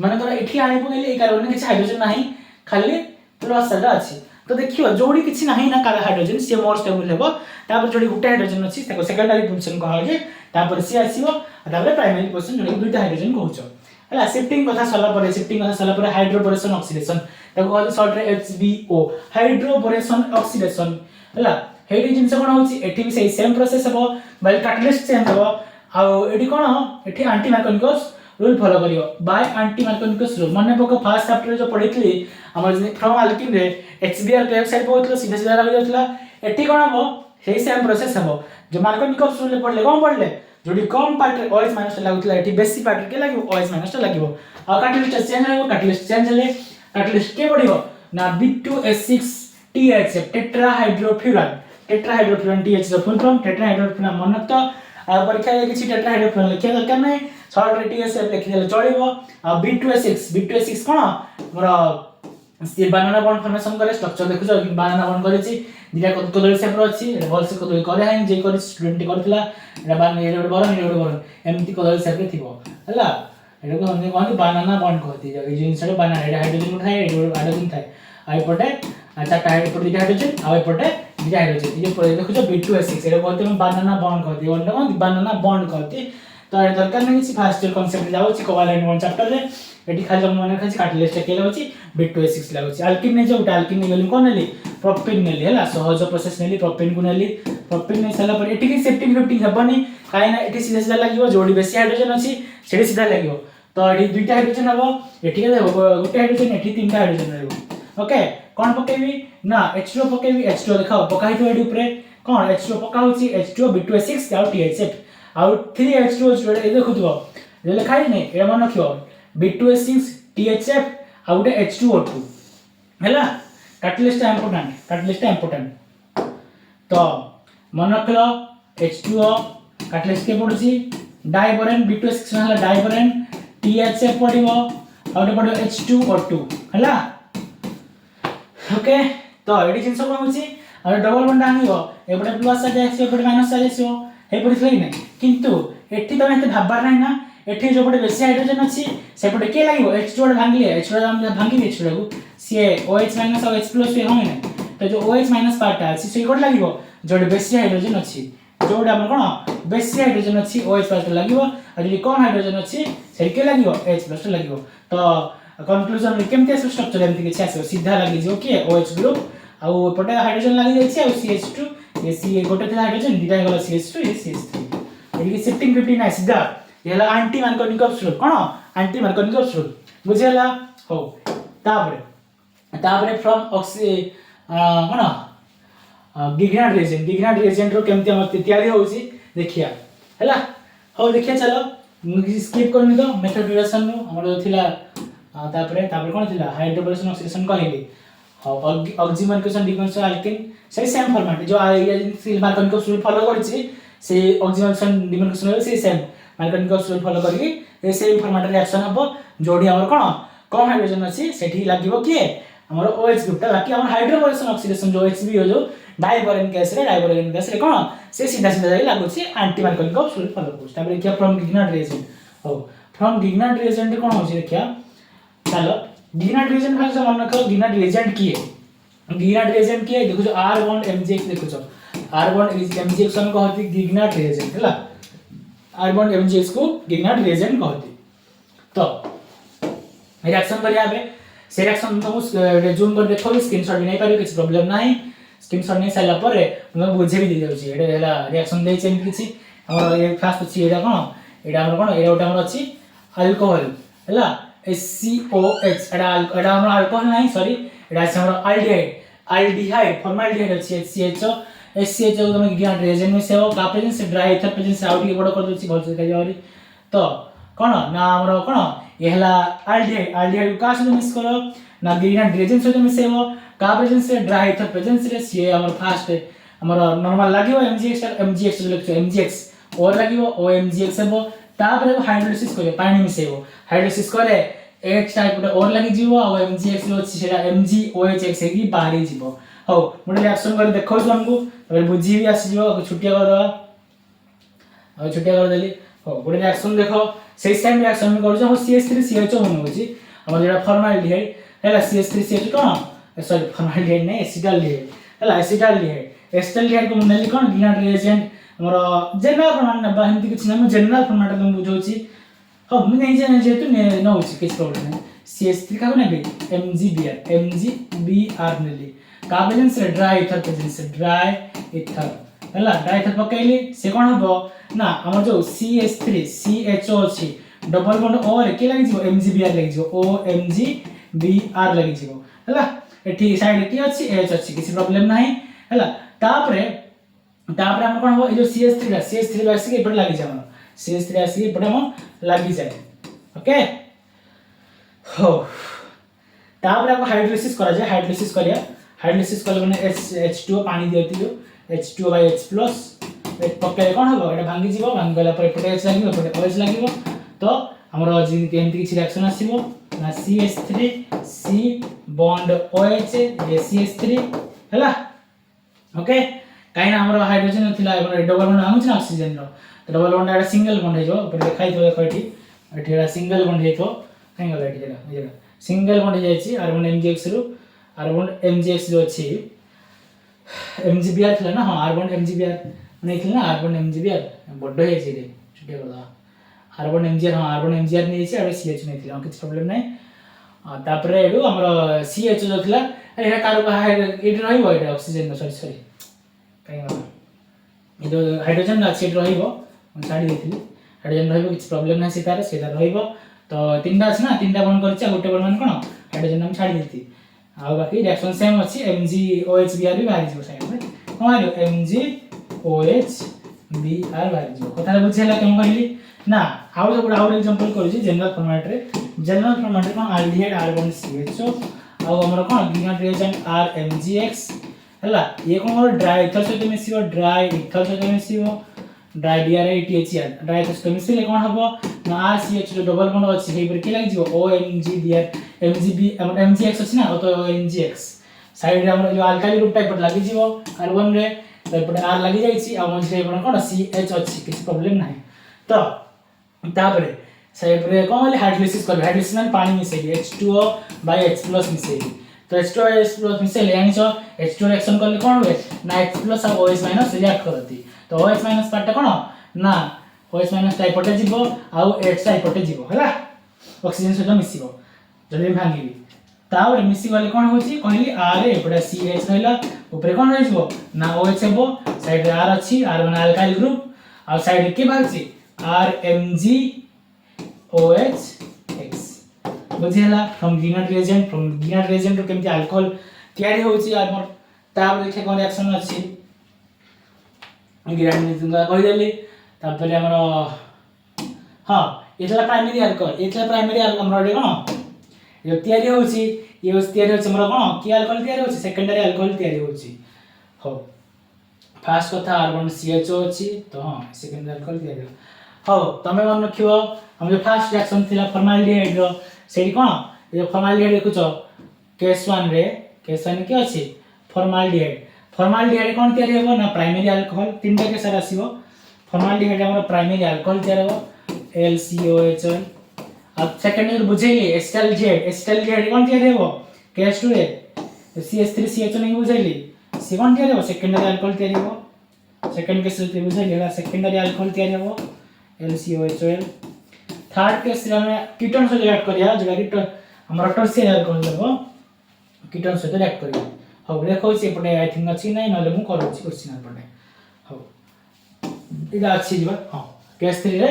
माने तोरा एठी आनी पगले ए कार्बन के हाइड्रोजन नाही खाली प्लस चार्ज अछि तो देखियो जोडी किछि नाही ना कार हाइड्रोजन से मोर स्टेबल हेबो तापर जोडी गुटे हाइड्रोजन अछि ताको सेकेंडरी पोजीशन कहल जे तापर सी आसीबो तापर प्राइमरी पोजीशन जोडी दुटा हाइड्रोजन कहउछो हला शिफ्टिंग कथा सला परे हाइड्रोबोरेशन ऑक्सीडेशन ताको कहल शॉर्ट रे HBO हाइड्रोबोरेशन ऑक्सीडेशन हला हेडी जिंस कोन होछि एठी भी सही सेम प्रोसेस हबो बाय कैटलिस्ट चेंज हबो आ एठी कोन एठी एंटी मार्कोनिकस रूल फॉलो करियो बाय एंटी मार्कोनिकस रूल माने पको फर्स्ट चैप्टर जो पढितली हमर फ्रॉम अल्किन रे HBr पेरोक्साइड पहुतलो सीधा सीधा लग जातला एठी कोन हबो सही सेम प्रोसेस हबो जो मार्कोनिकस रूल पढले कोन पढले जोडी कम पार्ट रे OH माइनस लागुतला एठी बेसी पार्ट रे के लागिवो OH माइनस लागिवो आ कैटलिस्ट चेंज होइबो कैटलिस्ट चेंज हले कैटलिस्ट के पडिवो ना B2S6 TH टेट्राहाइड्रोफ्यूरान TH रो फुल फॉर्म टेट्राहाइड्रोफ्यूरान मनक तो आ परीक्षा रे किछि टेट्राहाइड्रोफ्यूरान लिखिया दरकार नै शॉर्ट रे TH लिखि देले चलिबो आ B2S6 कोन मोर से बनाना बॉन्ड फॉर्मेशन करे स्ट्रक्चर देखु जो बनाना बॉन्ड करे छी दिटा कदली शेप रो अछि बॉल से कदली करे हाइन जे करे स्टूडेंट करथिला एटा बान एटा बरन एमती कदली शेप रे थिबो हला एटा को हमने कहन बनाना बॉन्ड कहती जे जिंस रे बनाना एटा हाइड्रोजन उठाए एटा हाइड्रोजन थाए आई पटे अच्छा टाइड पटे दिटा हाइड्रोजन आई पटे दिटा हाइड्रोजन ये परे देखु जो B2S6 एटा कहते हम बनाना बॉन्ड कहती ओन बनाना बॉन्ड कहती तो ए दरकार नै छि फर्स्ट ईयर कांसेप्ट जाउ छि कोवालेंट वन चैप्टर रे एटी खाली हम माने खाली कैटलिस्ट के लागो छि B2S6 लागो छि अल्किन नै जो अल्किन नै गेलिन कोन नेली प्रोपेन नेली हला सहज प्रोसेस नेली प्रोपेन को नेली प्रोपेन नै साला पर एटी के शिफ्टिंग हबनी काई ना एटी सीधा सीधा लागिवो जोडी बेसी हाइड्रोजन अछि सेडी सीधा लागिवो तो एटी दुईटा हाइड्रोजन हबो एटी के गुटे हाइड्रोजन एटी तीनटा हाइड्रोजन रहबो ओके कोन पकेबी ना H2 पकेबी H2 देखाओ पकाई तो एडी ऊपर कोन H2 पका होछि H2 B2S6 आउ THF आउ 3H2 ए देखुथबो ए लिखाई नै ए मन रखियो B2S6 THF आउ गुटे H2O2 हैला कैटलिस्ट इंपोर्टेंट तो मन रखलो H2O कैटलिस्ट के पडुची डाइबोरेन B2S6 हला डाइबोरेन THF पडिबो आउ पडिबो H2O2 हैला ओके तो एडी जिंस कोन होची आ डबल बॉन्ड आनिबो एपटे प्लस चार्ज आसी एपटे माइनस चार्ज आसी हे पडिथलै नै किंतु एठी तमे एते भाबबार नै ना एठी जो पटे बेसी हाइड्रोजन अछि से पटे के लागिवो H2 भांगले H2 हम भांगी H2 को से OH माइनस और H प्लस होय नै तो जो OH माइनस पार्ट अछि से कोड लागिवो जोड बेसी हाइड्रोजन अछि जोड हम कोन बेसी हाइड्रोजन अछि OH पार्ट लागिवो आ जे कम हाइड्रोजन अछि से के लागिवो H प्लस लागिवो तो कंक्लूजन में केमते स्ट्रक्चर एमति के छै सीधा लागि जो के OH ग्रुप आ पटे हाइड्रोजन लागि जाय छै आ CH2 ये सी गोटे थे हाइड्रोजन दिटा गला CH2 ये CH3 एली शिफ्टिंग 50 ना सीधा येला एंटी मार्कोनिकस रूल कोन एंटी मार्कोनिकस रूल बुझेला हो तापरे फ्रॉम ऑक्सी कोन गिग्नाड रिएजेंट रो केमति हम तैयारी होउची देखिया हैला हो देखिया चलो स्किप करनी तो मेथड रिएक्शन नो हमर थिला तापरे कोन थिला हाइड्रोबोरेशन ऑक्सीडेशन कहली ऑक्सीजन क्वेश्चन डिकम्पोजिशन अल्केन से सेम फॉर्मेट जो मार्कोनिकॉफ रूल फॉलो करछि से ऑक्सीजन डिकम्पोजिशन से सेम मार्कोनिकॉफ रूल फॉलो करके ए सेम फॉर्मेट रिएक्शन हबो जोडी हमर कोन कम हाइड्रोजन अछि सेठी लागिवो के हमर OH ग्रुप बाकी हमर हाइड्रोबोरेशन ऑक्सीडेशन जो HB हो जो डाइबोरेन गैस रे कोन से सीधा सीधा जाई लागु छी एंटी मार्कोनिकॉफ रूल फॉलो करछ तापर देखिया फ्रॉम गिग्नार्ड रिएजेंट हो फ्रॉम गिग्नार्ड रिएजेंट कोन होछि देखिया चलो गिग्नार्ड रिएजेंट भाग मन रखो गिग्नार्ड रिएजेंट की है गिग्नार्ड रिएजेंट की है देखो जो R बॉन्ड MgX देखो जो R बॉन्ड MgX को कहती गिग्नार्ड रिएजेंट हला R बॉन्ड MgX को गिग्नार्ड रिएजेंट कहती तो रिएक्शन करिया बे से रिएक्शन तुम जूम कर देखो स्क्रीनशॉट भी नहीं पारियो किछ प्रॉब्लम नाही स्क्रीनशॉट नहीं साला पर हम बुझे भी दे जाउ छी एटा हला रिएक्शन दे चेन किछि हमर ये फास्ट छी एटा कोन एटा हमर कोन एटा ओटा हमर अछि अल्कोहल हला SCOH एटा हमर अल्कोहल नाही सॉरी एटा हमर अल्डिहाइड फॉर्माल्डिहाइड अछि HCHO SCHO तुम गिग्नार्ड रिएजेंट में सेव का प्रेजेंस से ड्राई एथर प्रेजेंस से आउट के बड़ कर दोछि भल से कहि जावरी तो कोन ना हमर कोन एहला अल्डिहाइड का से मिक्स करो ना गिग्नार्ड रिएजेंट से मिसेबो का प्रेजेंस से ड्राई एथर प्रेजेंस रे सी हमर फास्ट हमर नॉर्मल लागिवो MgX लिखो MgX और लागिवो OMgX हेबो तापर हाइड्रोलिसिस करियो पानी मिसेबो हाइड्रोलिसिस करे H टाइप और लागि जीवो और MgX लो अछि सेटा MgOH हेगी बाहरी जीवो हो मोडे रिएक्शन कर देखौ छ हमको तबे बुझी भी आसी जीवो छुटिया कर दवा और छुटिया कर देली हो मोडे रिएक्शन देखो सेम सेम रिएक्शन में करू छ CH3CHO बन होछि हमर जेटा फॉर्माल्डिहाइड हैला CH3CHO कोन सॉरी फॉर्माल्डिहाइड नै एसिटाल्डिहाइड हैला एसिटाल्डिहाइड एसिटाल्डिहाइड को मुनेली कोन गिग्नार्ड रिएजेंट हमर जनरल फॉर्मेट न बाहिंती किछ नै जनरल फॉर्मेट हम बुझौछि हो मु नै जे जेतु न होछि किछ प्रॉब्लम नै CH3 का नै MgBr नेली का प्रेजेंस रे ड्राई एथर प्रेजेंस ड्राई एथर हैला ड्राई एथर पकेली से कोन हबो ना हमर जो CH3 CHO अछि डबल बॉन्ड O रे के लागि जिवो MgBr लागि जिवो OMgBr लागि जिवो हैला एठी साइड की अछि H अछि किछ प्रॉब्लम नाही हैला तापरे हम कोन हो ए जो CH3 आसी के एपट लागि जाम CH3 आसी के एपट हम लागि जाय ओके हो तापरे आपको हाइड्रोलिसिस करा जाय हाइड्रोलिसिस करिया हाइड्रोलिसिस कले माने H2O पानी दियति जो H2O/H+ एक पक्के कोन हो एटा भांगी जीवो भांगी गला पर एपट H लागिवो एपट OH लागिवो तो हमरो जी केमति किछ रिएक्शन आसीबो ना CH3 C बॉन्ड OH ये CH3 हैला ओके काइना हमरो हाइड्रोजन थिला डबल बॉन्ड आउछ ना ऑक्सीजन रो डबल बॉन्ड एटा सिंगल बॉन्ड हे जो ऊपर देखाइ तो देखो एठी एटा सिंगल बॉन्ड हे तो काइ गला एठी जेरा सिंगल बॉन्ड हे जायछि R1 MgX रो R1 MgX जो अछि MgBr थिला ना हां R1 MgBr नै थिला ना R1 MgBr बड्ड हे छि रे छुटिया करदा R1 MgR हां R1 MgR नै छि और CH नै थिला किछ प्रॉब्लम नै तापरे एडु हमरो CH जो थिला एटा कार्बोहाइड्रेट एटी रहिबो एटा ऑक्सीजन सॉरी काई गला ए जो हाइड्रोजन ना सेट रहिबो साडी देथिली हाइड्रोजन रहिबो किछ प्रॉब्लम नै सेटा रहिबो तो तीनटा अछि ना तीनटा बॉन्ड करछि गोटे बॉन्ड मान कोन हाइड्रोजन हम छाडी देथि आ बाकी रिएक्शन सेम अछि MgOH Br भी बाहरी जो साइड में कोन आलो MgOH Br बाहरी जो कथा बुझेला केम कहली ना आउट एग्जांपल करू जनरल फॉर्मेट रे कोन अल्डिहाइड R1 CHO आ हमर कोन गिग्नार्ड रिएजेंट R MgX हला ये कोन ड्राई एथर से मिसिबो ड्राई एथर से मिसिबो ड्राई DRI-THR ड्राई एथर से मिसिले कोन हबो ना RCH जो डबल बॉन्ड अछि हे पर के लागि जिवो OMgBr MgB MgX अछि ना तो OMgX साइड रे हमर जो अल्काइल ग्रुप टाइप पर लागि जिवो R1 रे तपर R लागि जाई छी आ मंझे कोन CH अछि किछ प्रॉब्लम नाही तो तापरे साइड रे कोन हाइड्रोलिसिस कर हाइड्रोलिसिस में पानी मिसेली H2O/H+ मिसेली तो H2O/H+ मिसेले यानी जो H2 रिएक्शन करले कोन होय ना H+ और OH- रिएक्ट करती तो OH- पार्ट कोन ना OH- टाइप पटे जीवो आ H टाइप पटे जीवो हला ऑक्सीजन सहित मिसिबो जल्दी भांगीबी तापर मिसी गले कोन होची कहली R रे एपडा CH रहला ऊपर कोन रहि जीवो ना OH हेबो साइड रे R अछि R1 अल्काइल ग्रुप आ साइड रे के बाछि R MgOH बुझेला फ्रॉम गिग्नार्ड रिएजेंट रो केमति अल्कोहल तयारी होची आमर तापर देखे कोन रिएक्शन अछि गिग्नार्ड रिएजेंट कहि देली तापर हमर हां एतला प्राइमरी अल्कोहल हमर रे कोन यो तयारी होची ये तैयारी होछि हमर कोन की अल्कोहल तैयारी होछि सेकेंडरी अल्कोहल तैयारी होछि हो फास्ट कथा R1CHO अछि तो हां सेकेंडरी अल्कोहल तैयारी हो तमे मन रखियो हम जो फास्ट रिएक्शन थिला फॉर्माल्डिहाइड रो सेही कोन ये फॉर्माल्डिहाइड देखुचो केस 1 रे केस 1 के अछि फॉर्माल्डिहाइड कोन तैयारी होबो ना प्राइमरी अल्कोहल तीनटा के साथ आसीबो फॉर्माल्डिहाइड हमर प्राइमरी अल्कोहल तैयारी होबो LCOH अब सेकेंडरी बुझेली एसिटाल्डिहाइड कोन तैयारी होबो केस 2 रे CH3CHO नहीं बुझेली सी कोन तैयारी होबो सेकेंडरी अल्कोहल तैयारी होबो सेकंड केस रे बुझेली सेकेंडरी अल्कोहल तैयारी होबो LCOHL थर्ड केस रे हम कीटोन से रिएक्ट करिया जो हमर टर्शियरी अल्कोहल देबो कीटोन से रिएक्ट करिया हो देखो छी पटे आई थिंक अछि नै नले मु करू छी क्वेश्चन पटे हो इदा अछि जीवा हां केस 3 रे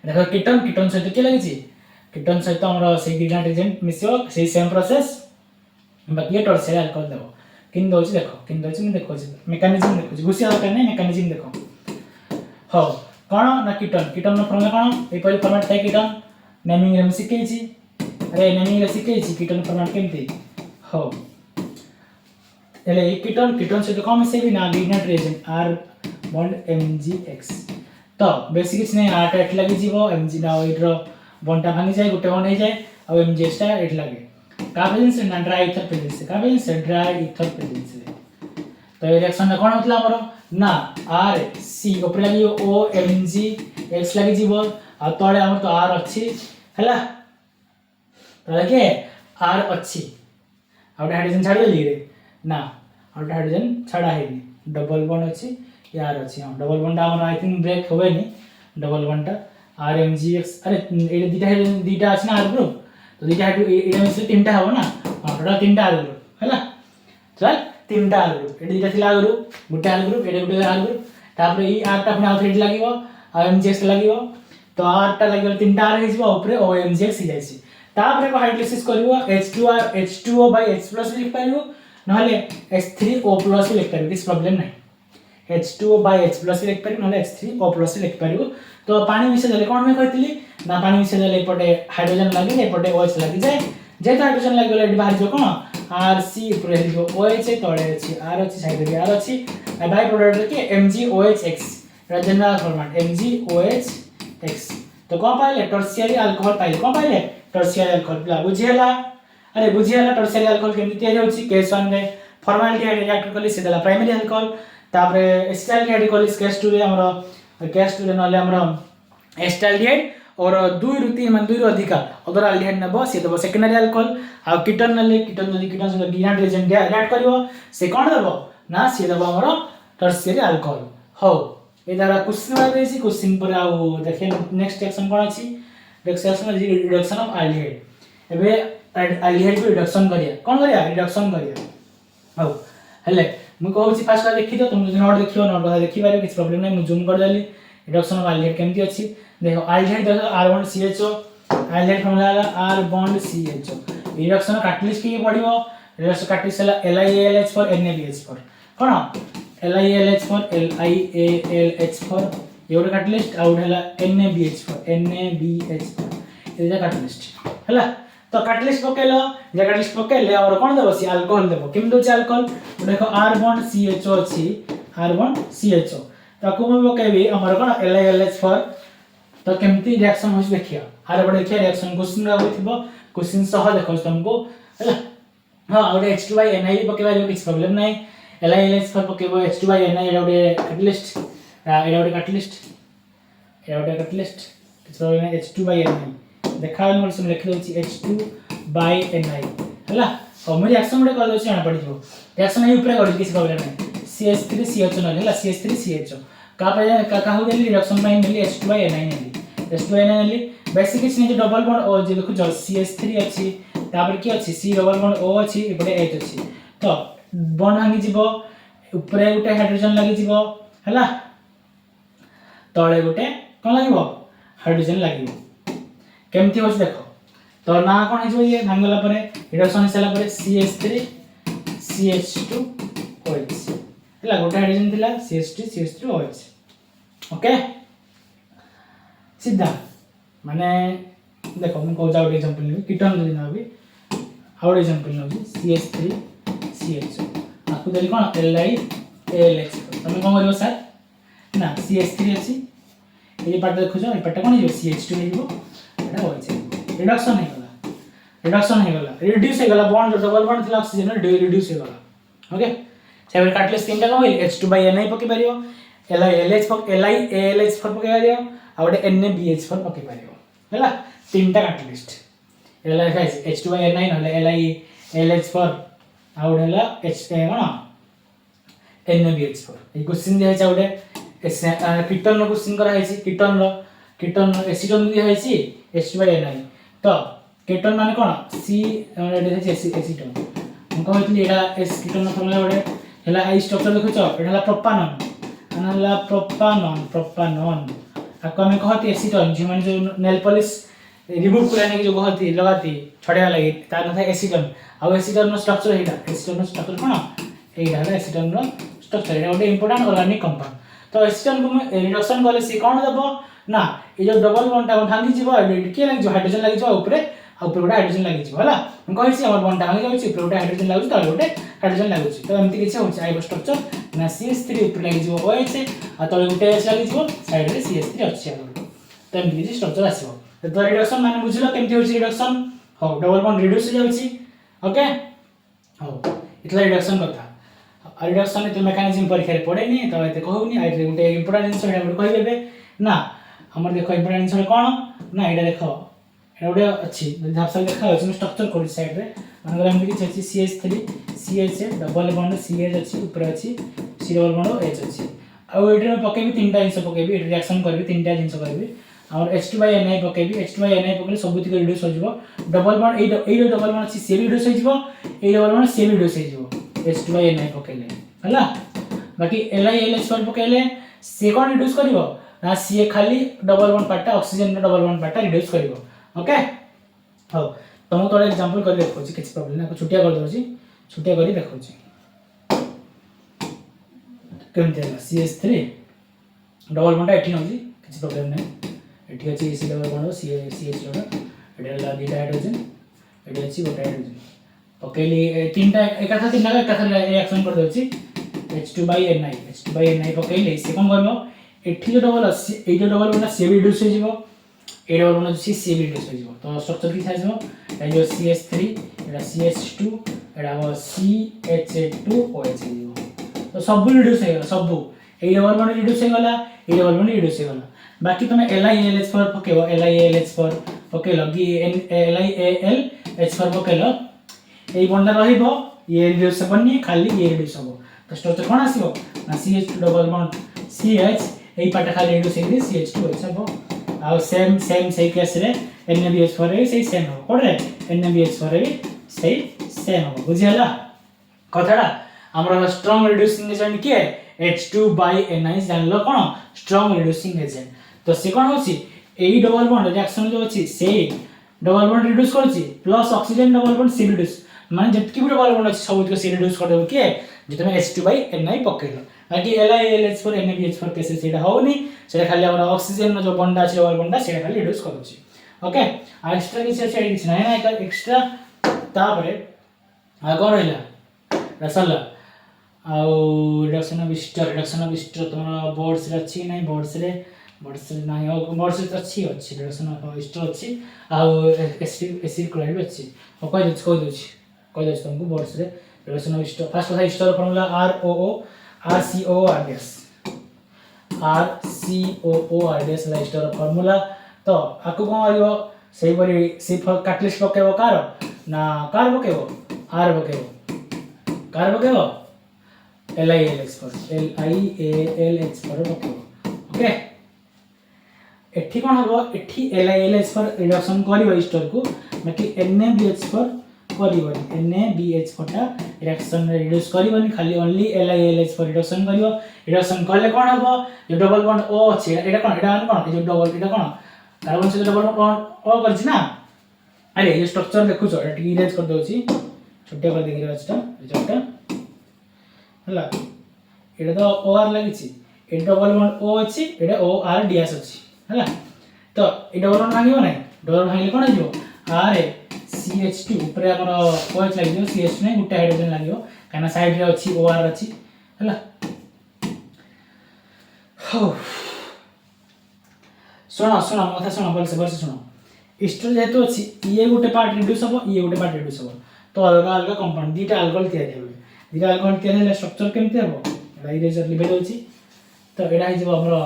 देखो कीटोन से के लागि छी कीटोन से तो हमर से ग्रेडिएंट एजेंट मिसियो से सेम प्रोसेस बाकी ये टर्शियरी अल्कोहल देबो किन दोछि देखो मैं देखो छी मेकानिज्म देखो छी घुसिया होता नै मेकानिज्म देखो हो कोन ना कीटोन न फॉर्मूला कोन ए पहले फॉर्मेट थाई कीटोन नेमिंग रे सिखै छी अरे नेमिंग रे सिखै छी कीटोन फॉर्मेट केमती हो एले कीटोन से तो कम से भी ना gradient agent R bond MgX तो बेसिक किछ नै R एट लागि जीवो Mg ना इधर बॉन्डटा भांगी जाय गुटे बॉन्ड हो जाय और MgX टा एट लागे का प्रेजेंस ना ड्राई ईथर प्रेजेंस का प्रेजेंस ड्राई ईथर प्रेजेंस तो ये रिएक्शन में कोन होतला हमरो ना R C ऊपर लागि O MgX लागि जीवो आ तळे हमर तो R अछि हला तळे के R अछि आ हाइड्रोजन छाड़ देली रे ना आ हाइड्रोजन छाड़ा हेनी डबल बॉन्ड अछि यार अछि हम डबल बॉन्ड हमर आई थिंक ब्रेक होवे नी डबल बॉन्ड R MgX अरे ए दीटा अछि ना R ग्रुप तो दीटा ए में से तीनटा हो ना टोटल तीनटा R ग्रुप हला चल तीनटा R ग्रुप ए दीटा थिला group Gute R group A Gute R group तापर ई R टा अपने आउटसाइड लागिवो आ MgX लागिवो तो R टा लागिवो तीनटा R हिजबो ऊपर O MgX हि जायसी तापर को हाइड्रोलिसिस करिवो H2O by H+ लिख पारिवो नहले H3O+ लिख पारिवो किस प्रॉब्लम नहीं H2O by H+ लिख पारिवो नहले H3O+ लिख पारिवो तो पानी मिसे देले कोन में कहतिली ना पानी मिसे देले पटे हाइड्रोजन लागि नै पटे OH लागि जाय जे हाइड्रोजन लागि गले बाहर जो कोन RC ऊपर जो OH तळे अछि R अछि साइड रे R अछि आ बाय प्रोडक्ट के MgOHX जनरल फॉर्मेट MgOHX तो कोन पाइले टर्शियरी अल्कोहल पाइले कोन पाइले टर्शियरी अल्कोहल बुझियला अरे बुझियला टर्शियरी अल्कोहल केमि तयारी होछि केस 1 रे फॉर्माल्डिहाइड रिएक्ट करली से देला प्राइमरी अल्कोहल तापरे एसिटाल्डिहाइड करली केस 2 रे हमरो केस 2 रे नले हमरो एसिटाल्डिहाइड और 2 रु 3 मान 2 रु अधिका अदर अल्डिहाइड नबो से देबो सेकेंडरी अल्कोहल आ कीटोन नले कीटोन से ग्रेडिएंट एजेंट रिएक्ट करिवो से कोन देबो ना से देबो हमरो टर्शियरी अल्कोहल हो ए दारा क्वेश्चन आ देसी क्वेश्चन पर आ देखे नेक्स्ट सेक्शन कोन अछि next section is reduction of aldehyde एबे अल्डिहाइड को रिडक्शन करिया कोन करिया रिडक्शन करिया हो हेले मु कहू छी फास्ट देखि दियो तुम नोट देखियो नोट देखि पारियो किछ प्रॉब्लम नै मु जूम कर देली रिडक्शन ऑफ अल्डिहाइड केमति अछि देखो अल्डिहाइड देखो R1CHO aldehyde formula R bond CHO reduction catalyst की पडिवो रिडक्शन कैटलिस्ट हला LiAlH for NaBH for cone LiAlH for LiAlH for your catalyst out हला NaBH for is a catalyst हला तो catalyst पकेलो जे catalyst पकेले और कोन देबो सी अल्कोहल देबो किम दो अल्कोहल देखो R बॉन्ड CHO अछि R बॉन्ड CHO ताको हम पकेबी हमर कोन LiAlH फॉर तो केमती रिएक्शन होछ देखिया आरे बडे देखिया रिएक्शन क्वेश्चन रा होइथिबो क्वेश्चन सह देखो तुमको हला हां और H2/Na पकेबा किछ प्रॉब्लम नै LiAlH फॉर पकेबो H2/Na एडा कैटलिस्ट कैटलिस्ट किछ प्रॉब्लम नै H2/Na देखावन मोर सम लिख दोछि H2/Na हला और मैं रिएक्शन मोड कर दोछि आना पडिजो रिएक्शन ही ऊपर कर किछ प्रॉब्लम नै CH3CHO न हला CH3CHO का पे का हो गेली रिएक्शन में मिली H2/Na नेली H2/Na नेली बेसिक किछ नै डबल बॉन्ड O जे देखु CH3 अछि तापर की अछि C डबल बॉन्ड O अछि एपटे H अछि तो बॉन्ड भांगी जीवो ऊपर गुटे हाइड्रोजन लागि जीवो हला तळे गुटे कोन लागिवो हाइड्रोजन लागिवो केमती होछ देखो तो ना कोन हिजो ये भांगला परे रिडक्शन हिसला परे CH3 CH2 OH हला गोटे हाइड्रोजन थिला CH3 OH ओके सीधा माने देखो मैं को जाउ एग्जांपल ले कीटोन जदी ना भी आउट एग्जांपल नौ CH3 CHO आपको देली कोन LiAlH तुम कोन करबो सर ना CH3 अछि ए पार्ट देखो जो ए पार्ट कोन हो CH2 हेबो एटा होइছে रिडक्शन हे गला रिड्यूस हे गला बॉन्ड जो डबल बॉन्ड थिला ऑक्सीजन रिड्यूस हे गला ओके सेवर काटलेस तीनटा कोन होइल H2/Na पके परियो LiAlH फॉर पके परियो आ गोटे NaBH4 पके परियो हैला तीनटा काटलिस्ट H2/Na नले LiAlH4 आ गोटे हला कोन NaBH4 ए क्वेश्चन दिया छै गोटे कीटन रो क्वेश्चन करा है कीटन एसीटन दिया है H2/Na तो कीटन माने कोन C एटा एसीटन हम कहतली एटा एस कीटन फॉर्मूला गोटे हला आई स्ट्रक्चर देखो छ एटा हला प्रोपानॉन हला प्रोपानॉन आको हम कहती एसीटन जे माने जो नेल पॉलिश रिमूव करने की जो कहती लगाती छड़े लगी तार न था एसीटन आ एसीटन नो स्ट्रक्चर हेटा एसीटन नो स्ट्रक्चर कोन एटा हला एसीटन नो स्ट्रक्चर एटा गोटे इंपोर्टेंट ऑर्गेनिक कंपाउंड तो एसीटन को रिडक्शन कले से कोन देबो ना ए जो डबल बॉन्ड टा भांगी जीवो के लागि जो हाइड्रोजन लागि जो ऊपर गोटे हाइड्रोजन लागि जीवो हला हम कहै छी हमर बॉन्ड टा भांगी जाउची ऊपर गोटे हाइड्रोजन लागुची तळे गोटे हाइड्रोजन लागुची तो एमति किछ होची आइबो स्ट्रक्चर ना CH3 ऊपर लागि जीवो OH आ तळे गोटे H लागि जीवो साइड रे CH3 अछि आगो तो एमति किछ स्ट्रक्चर आसीबो तो रिडक्शन माने बुझिलो केमति होची रिडक्शन हो डबल बॉन्ड रिड्यूस हो जाउची ओके हो इतला रिडक्शन कथा रिडक्शन तो मेकानिज्म परीक्षा रे पड़ेनी तो एते कहउनी आ गोटे इंपोर्टेंट जिंस एटा गोटे कहबे ना हमर देखो इंपोर्टेंट जिंस कोन ना एटा देखो एटा गोटे अछि धापसा देखा होछि स्ट्रक्चर कोड साइड रे मानकर हम कि अछि CH3 CH double bond CH अछि ऊपर अछि C डबल बॉन्ड H अछि आ एटा पकेबी तीनटा जिंस पकेबी एटा रिएक्शन करबी तीनटा जिंस करबी और H2/Na पकेबी H2/Na पकले सबुति के रिड्यूस हो जिवो double bond A double bond अछि से रिड्यूस हो जिवो ए डबल बॉन्ड से रिड्यूस हो जिवो H2/Na पकेले हला बाकी LiAlH4 पकेले से कोन रिड्यूस करिवो ना सी खाली double bond part oxygen double bond part reduce करिवो ओके हो तुम तो एग्जांपल कर देखो छी किछ प्रॉब्लम ना छुटिया कर दो छी छुटिया करी देखो छी केमते CH3 डबल बॉन्ड एठी नजी किछ प्रॉब्लम नै एठी अछि C double bond CH double एटा ला दुटा हाइड्रोजन एटा अछि गोटा हाइड्रोजन पकेली तीनटा एकाथा रिएक्शन कर दो छी H2/Na पकेली से कोन करबो एठी जो डबल अछि ए जो डबल बॉन्ड से रिड्यूस हो जिवो ए डबल बॉन्ड अछि से रिड्यूस हो जिवो तो स्ट्रक्चर की थाइजो ए जो CH3 एटा CH2 एटा CH2OH जिवो तो सब रिड्यूस हो गला सब ए डबल बॉन्ड रिड्यूस हो गला ए डबल बॉन्ड रिड्यूस हो गला बाकी तुम LiAlH4 पकेबो LiAlH4 पकेलो कि LiAlH4 पकेलो ए बॉन्ड रहिबो ये रिड्यूस बनी खाली ये रिड्यूस हो तो स्ट्रक्चर कोन आसीबो ना CH2 डबल बॉन्ड CH ए पार्ट खाली रिड्यूस हेबी CH2OH हबो आ सेम सही केस रे NaBH4 रे सही सेम हो कोन रे NaBH4 रे सही सेम हो बुझियला कथाडा हमरा स्ट्रांग रिड्यूसिंग एजेंट के H2/Na जानलो कोन स्ट्रांग रिड्यूसिंग एजेंट तो से कोन होची ए डबल बॉन्ड रिएक्शन जो अछि से डबल बॉन्ड रिड्यूस करछि प्लस ऑक्सीजन डबल बॉन्ड से रिड्यूस माने जतकी भी डबल बॉन्ड अछि सब के से रिड्यूस कर देबो के जे तुम H2/Na पकेलो बाकी LiAlH4 NaBH4 केस सेटा होनी सेटा खाली हमरा ऑक्सीजन जो बॉन्ड अछि डबल बॉन्ड सेटा खाली रिड्यूस करछि ओके आ एक्स्ट्रा किछ अछि किछ नै ना एक्स्ट्रा तापरे आ कोन रहला रसला आ रिडक्शन ऑफ स्टर तुम बोर्ड्स रे अछि नै बोर्ड्स रे नाही बोर्ड्स रे अछि रिडक्शन ऑफ स्टर अछि आ एसिड क्लोराइड अछि ओ कह दो तुमको बोर्ड्स रे रिडक्शन ऑफ स्टर फर्स्ट था स्टर फार्मूला RCOORDS ला स्टर फार्मूला तो आको कोन आइबो सेही परी सिर्फ कैटलिस्ट पकेबो कार ना कार पकेबो आर पकेबो LiAlH4 पकेबो ओके एठी कोन हबो एठी LiAlH4 रिडक्शन करिवो स्टर को बाकी NaBH4 करिवो NaBH4 टा रिएक्शन रिड्यूस करिवोनी खाली ओनली LiAlH4 रिडक्शन करिवो रिडक्शन करले कोन हबो जो डबल बॉन्ड O अछि एटा कोन जो डबल एटा कोन कार्बन से डबल बॉन्ड O करछि ना अरे ये स्ट्रक्चर देखु छ एटा इरेज कर दोछि छोटे कर देखि रहछटा रिजल्ट हला एटा तो OR लागि छि ए डबल बॉन्ड O अछि एटा OR DS अछि हला तो ए डबल बॉन्ड भांगिबो नै डबल भांगिले कोन हिजो R CH2 ऊपर हमर OH लागियो CH2 नै गुटे हाइड्रोजन लागियो काना साइड रे अछि OR अछि हला सुनो मथा सुनो बलसे सुनो एस्टर जेहेतु अछि ये गुटे पार्ट रिड्यूस हो ये गुटे पार्ट रिड्यूस हो तो अलग अलग कंपाउंड दीटा अल्कोहल तयारी होबे दीटा अल्कोहल तयारी ले स्ट्रक्चर केमते हबो एटा इरेजर लिबे दोछि तो एटा हि जबो हमरो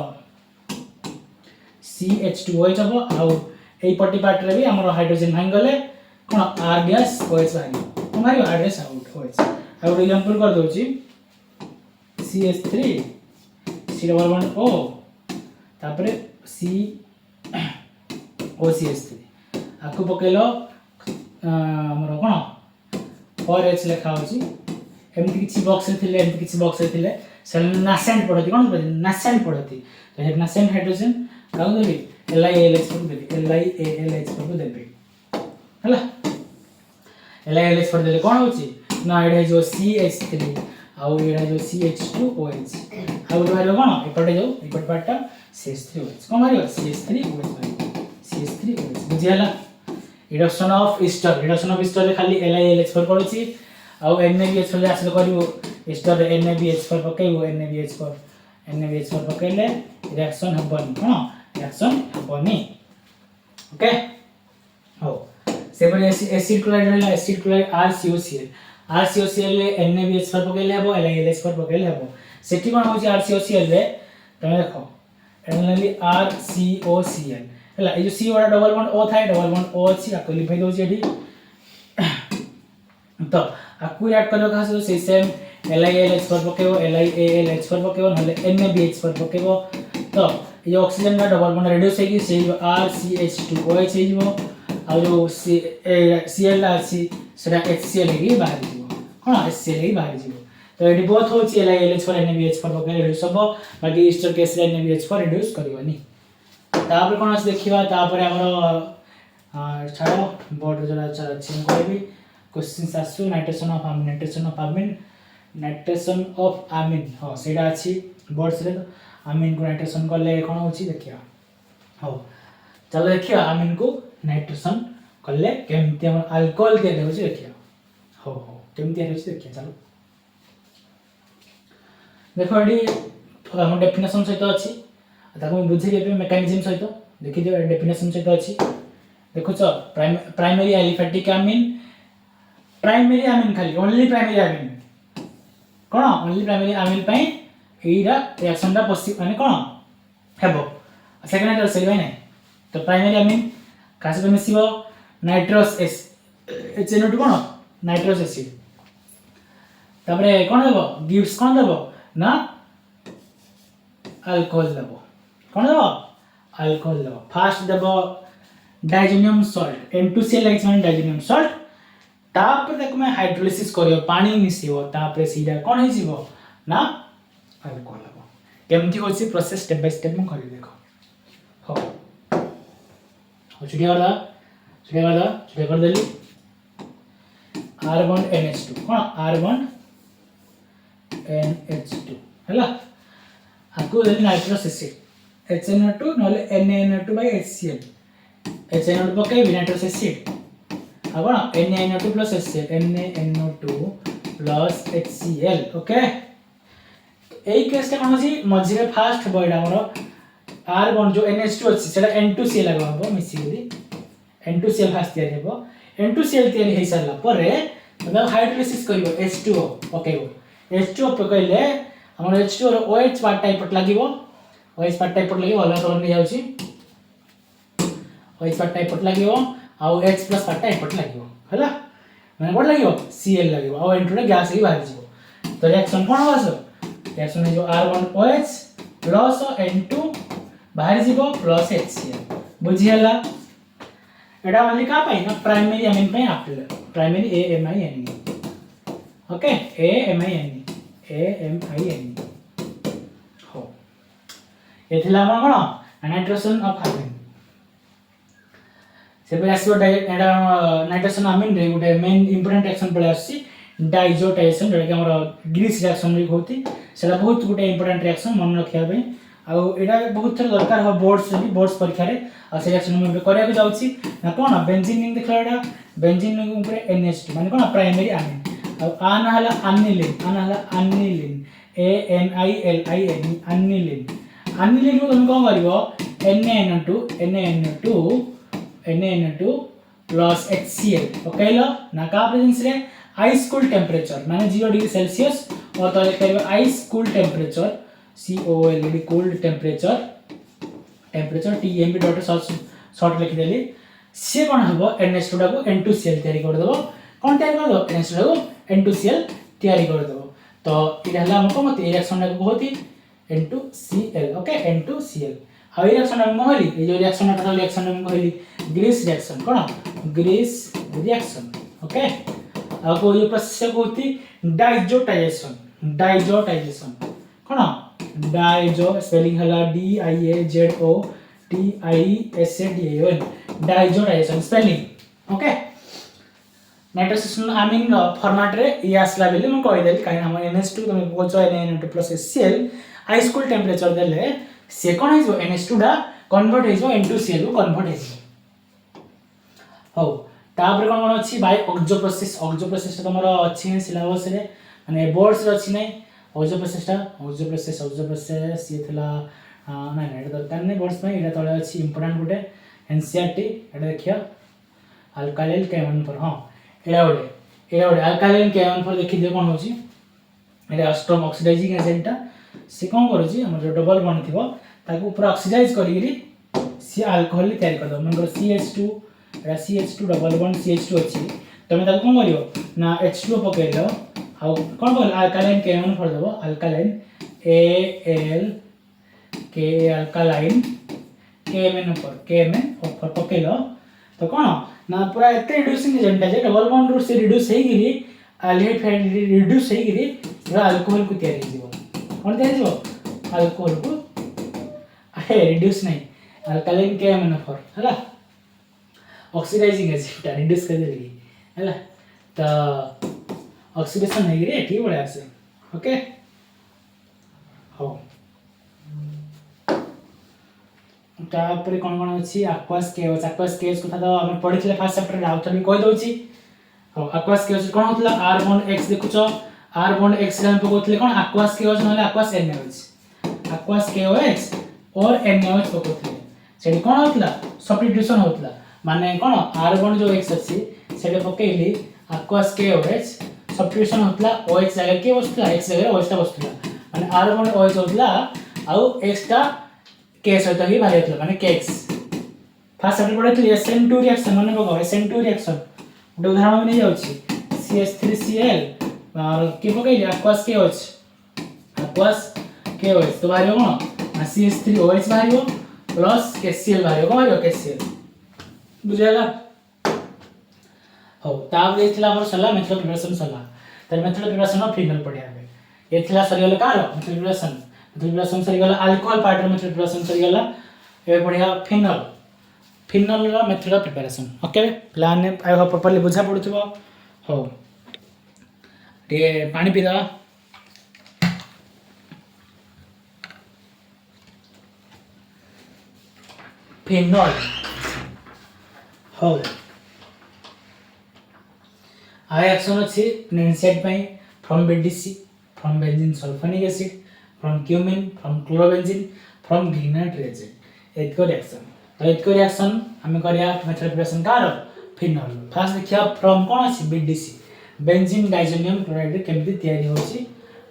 CH2OH हबो आ एई पट्टी पार्ट रे भी हमरो हाइड्रोजन भांग गले कोन R गैस OH भांग हमारी R गैस आउट OH आ एक एग्जांपल कर दोछि CH3 C11O तापरे C OCH3 आकु पकेलो हमरो कोन और H लिखा होछि एमति किछि बॉक्स रे थिले एमति किछि बॉक्स रे थिले सेल नासेंट पड़ती कोन नासेंट पड़ती तो हे नासेंट हाइड्रोजन काउ देबी LiAlH पर देबी LiAlH पर देबी हला LiAlH पर देले कोन होछि ना एडा जो CH3 आउ एडा जो CH2OH आउ बाहर कोन एपटे जो एपट पार्टटा CH3OH कोन मारियो CH3OH CH3OH बुझियाला रिडक्शन ऑफ एस्टर खाली LiAlH पर पड़छि आउ NaBH पर आसल करिवो एस्टर NaBH पर पकेइवो NaBH पर पकेले रिएक्शन हबनी कोन रिएक्शन हबनी ओके हो सेपर एसिड क्लोराइड रहला एसिड क्लोराइड RCOCl ले NaBH पर पकेले हबो LiAlH पर पकेले हबो सेठी कोन होछि RCOCl रे तमे देखो एनली RCOCl हला ए जो C वाला डबल बॉन्ड O थाए डबल बॉन्ड O अछि आको लिखै दो जेडी तो आकु ऐड करलो कहा से सेम LiAlH पर पकेबो LiAlH पर पकेबो नले NaBH पर पकेबो तो ये ऑक्सीजन का डबल बॉन्ड रिड्यूस हेगी से RCH2OH हेजिवो आ जो Cl अछि सेटा HCl हेगी बाहर जिवो हां HCl हेगी बाहर जिवो तो एडी बोथ होछि LiAlH पर NaBH पर पकेले रिड्यूस हबो बाकी एस्टर केस रे NaBH पर रिड्यूस करबोनी तापर कोन अछि देखिबा तापर हमरो छाड़ो बोर्ड जरा चेंज करबी क्वेश्चन आसु नाइट्रेशन ऑफ अमीन हो सेडा अछि बोर्ड्स रे अमीन को नाइट्रेशन करले कोन होछि देखिया हो चलो देखिया अमीन को नाइट्रेशन करले केमते हम अल्कोहल के होछि देखिया हो केमते होछि देखिया चलो देखो एडी हम डेफिनेशन सहित अछि ताको बुझि जेबे मेकानिज्म सहित देखि दियो डेफिनेशन सहित अछि देखो छ प्राइमरी एलिफेटिक अमीन खाली ओनली प्राइमरी अमीन कोन ओनली प्राइमरी अमीन पई एइरा रिएक्शन दा पॉसिबल माने कोन हेबो सेकेंडरी सेल नै तो प्राइमरी अमीन कासे पे मिसिबो नाइट्रस HNO2 कोन नाइट्रस एसिड तापरे कोन देबो गिव्स कोन देबो ना अल्कोहल देबो कोन देबो अल्कोहल देबो फास्ट देबो डाइजेनियम सॉल्ट N2Cl माने डाइजेनियम सॉल्ट तापर देखो मैं हाइड्रोलिसिस करियो पानी मिसियो तापर सीधा कोन हे जीवो ना अल्कोहल हो केमथि होछि प्रोसेस स्टेप बाय स्टेप में करि देखो हो छुटिया कर देली R बॉन्ड NH2 कोन R बॉन्ड NH2 हला आकु देली नाइट्रस एसिड HNO2 नले NaNO2/HCl HNO2 पके नाइट्रस एसिड अब NaNO2 plus HCl NaNO2 plus HCl okay एई केस ता कोन छी मझी रे फास्ट बॉइड हमरो R बॉन्ड जो NH2 अछि सेटा N2Cl लगाबो मिसी दी N2Cl फास्ट तयार हेबो N2Cl तयार हे सरला परे मतलब हाइड्रोलिसिस करिवो H2O पकेबो H2O पकैले हमर H2O रो OH पार्ट टाइप लागिवो OH पार्ट टाइप लागिवो अलग कलर नै जाउची OH पार्ट टाइप लागिवो आउ H प्लस पार्ट टाइप लागिवो हला माने कोन लागिवो Cl लागिवो आउ N2 रे गैस ही बाहर जिवो तो रिएक्शन कोन होसो रिएक्शन है जो R1 OH प्लस N2 बाहर जिवो प्लस HCl बुझियला एडा ओनली का पाई ना प्राइमरी अमीन पे आपले प्राइमरी AMINE ओके AMINE हो एथिला हम कोन नाइट्रेशन ऑफ अमीन से पे आसीबो एडा नाइट्रेशन अमीन रे गुटे मेन इंपोर्टेंट रिएक्शन पळे आसी डाइजोटाइजेशन जेटा कि हमर ग्रीस रिएक्शन रे होती सेटा बहुत गुटे इंपोर्टेंट रिएक्शन मन रखिया पे एटा बहुत थर दरकार हो बोर्ड्स परीक्षा रे आ से रिएक्शन में करिया जाउची ना कोन बेंजीन रिंग देखला एटा बेंजीन रिंग ऊपर NH2 माने कोन प्राइमरी अमीन आ ना हला अनिलीन ANILIN अनिलीन को तुम कोन करिवो NaN2 प्लस HCl ओकेलो ना का प्रेजेंस रे आइस कूल टेम्परेचर माने 0 डिग्री सेल्सियस और तो करिवो ice cool temperature COL cold temperature TMP dot short लिखि देली से कोन हबो NH2 को N2Cl तयारी कर देबो कोन तयारी कर देबो NH2 को N2Cl तयारी कर देबो तो इला हला हमको मत रिएक्शन को होती N2Cl ओके N2Cl आ रिएक्शन में कहली ए जो रिएक्शन का रिएक्शन में कहली ग्रीस रिएक्शन कोन ग्रीस रिएक्शन ओके आ को जो प्रोसेस को होती डाइजोटाइजेशन कोन डाइजो स्पेलिंग हला DIAZOTISADAN diazotisation spelling okay nitrogen amine format रे ये आसला बेले म कहि देली काई हम NH2 तुम बोचो NaN2 HCl high school temperature देले से कोन हिजो NH2 डा कन्वर्ट हिजो N2Cl को कन्वर्ट हिजो हो तापर कोन अछि बाय ऑक्सो प्रोसेस तमरो अछि सिलेबस रे माने बोर्ड्स रे अछि नै ऑक्सो प्रोसेस ये थला ना एटा दरकार नै बोर्ड्स में एटा तळे अछि इंपोर्टेंट गुटे NCERT एटा देखिया अल्काइल केमन हां एटा अल्काइल केमन पर देखि दे कोन होची एटा स्ट्रॉन्ग ऑक्सीडाइजिंग एजेंट से कोन करूची हमर जो डबल बॉन्ड थिबो ताको ऊपर ऑक्सीडाइज करिगिरी सी अल्कोहल तयारी कर दो मन CH2 एटा CH2 डबल बॉन्ड CH2 अछि तमे ताको कोन करियो ना H2 पकै दो आ कोन बोल अल्काइल केमन पर देबो अल्काइल AL के अल्काइल केमन ऊपर पकेलो तो कोन ना पूरा एते रिड्यूसिंग एजेंट है डबल बॉन्ड रूट से रिड्यूस हे गिरी अल्डिहाइड फाइड रिड्यूस हे गिरी पूरा अल्कोहल को तयारी दिबो कोन तयारी दिबो अल्कोहल को अरे रिड्यूस नहीं अल्काइल केमन हला ऑक्सीडाइजिंग एजेंट रिड्यूस कर देली हला तो ऑक्सीडेशन हे गिरी ठीक बड़ा से ओके हो तापर कोन कोन अछि एक्वास केज कथा तो हम पढिथिले फर्स्ट चैप्टर रे आउथर भी कहि दोछि हो एक्वास केज कोन होतला R bond X देखुछो R bond X रे हम पकोथले कोन एक्वास केज नले एक्वास KOH और NaOH पकोथले सेडी कोन होतला सब्स्टिट्यूशन होतला माने कोन R बॉन्ड जो X अछि सेडे पकेली एक्वास KOH सब्स्टिट्यूशन होतला OH जगह के बसतला X जगह OH ता बसतला माने R बॉन्ड OH होतला आ X ता के सहित ही बाहर होतला माने KX फर्स्ट चैप्टर पढिथले SN2 रिएक्शन माने बगो SN2 रिएक्शन उडे उदाहरण में नै जाउछि CH3Cl और के पकेली एक्वास KOH तो बाहर कोन CH3OH बाहर प्लस KCl बाहर कोन KCl बुझाला हो ताब देखला हमर सला मेथड प्रिपरेशन सला त मेथड प्रिपरेशन ऑफ फिनल पढियाबे एथला सरिगला कार मेथड प्रिपरेशन सरिगला अल्कोहल पार्ट रे मेथड प्रिपरेशन सरिगला ए पढिया फिनल रा मेथड ऑफ प्रिपरेशन ओके प्लान आई होप प्रॉपर्ली बुझा पडुथबो हो टे पानी पीदा फिनल हो आई एक्शन अछि NSAID पई from BDC from benzene sulphonic acid from cumene from chlorobenzene from Grignard reagent एतको रिएक्शन तो एतको रिएक्शन हम करिया मेथड प्रिपरेशन कार फिनल फर्स्ट देखिया फ्रॉम कोन अछि BDC बेंजीन डाइजोनियम क्लोराइड केमति तयारी होछि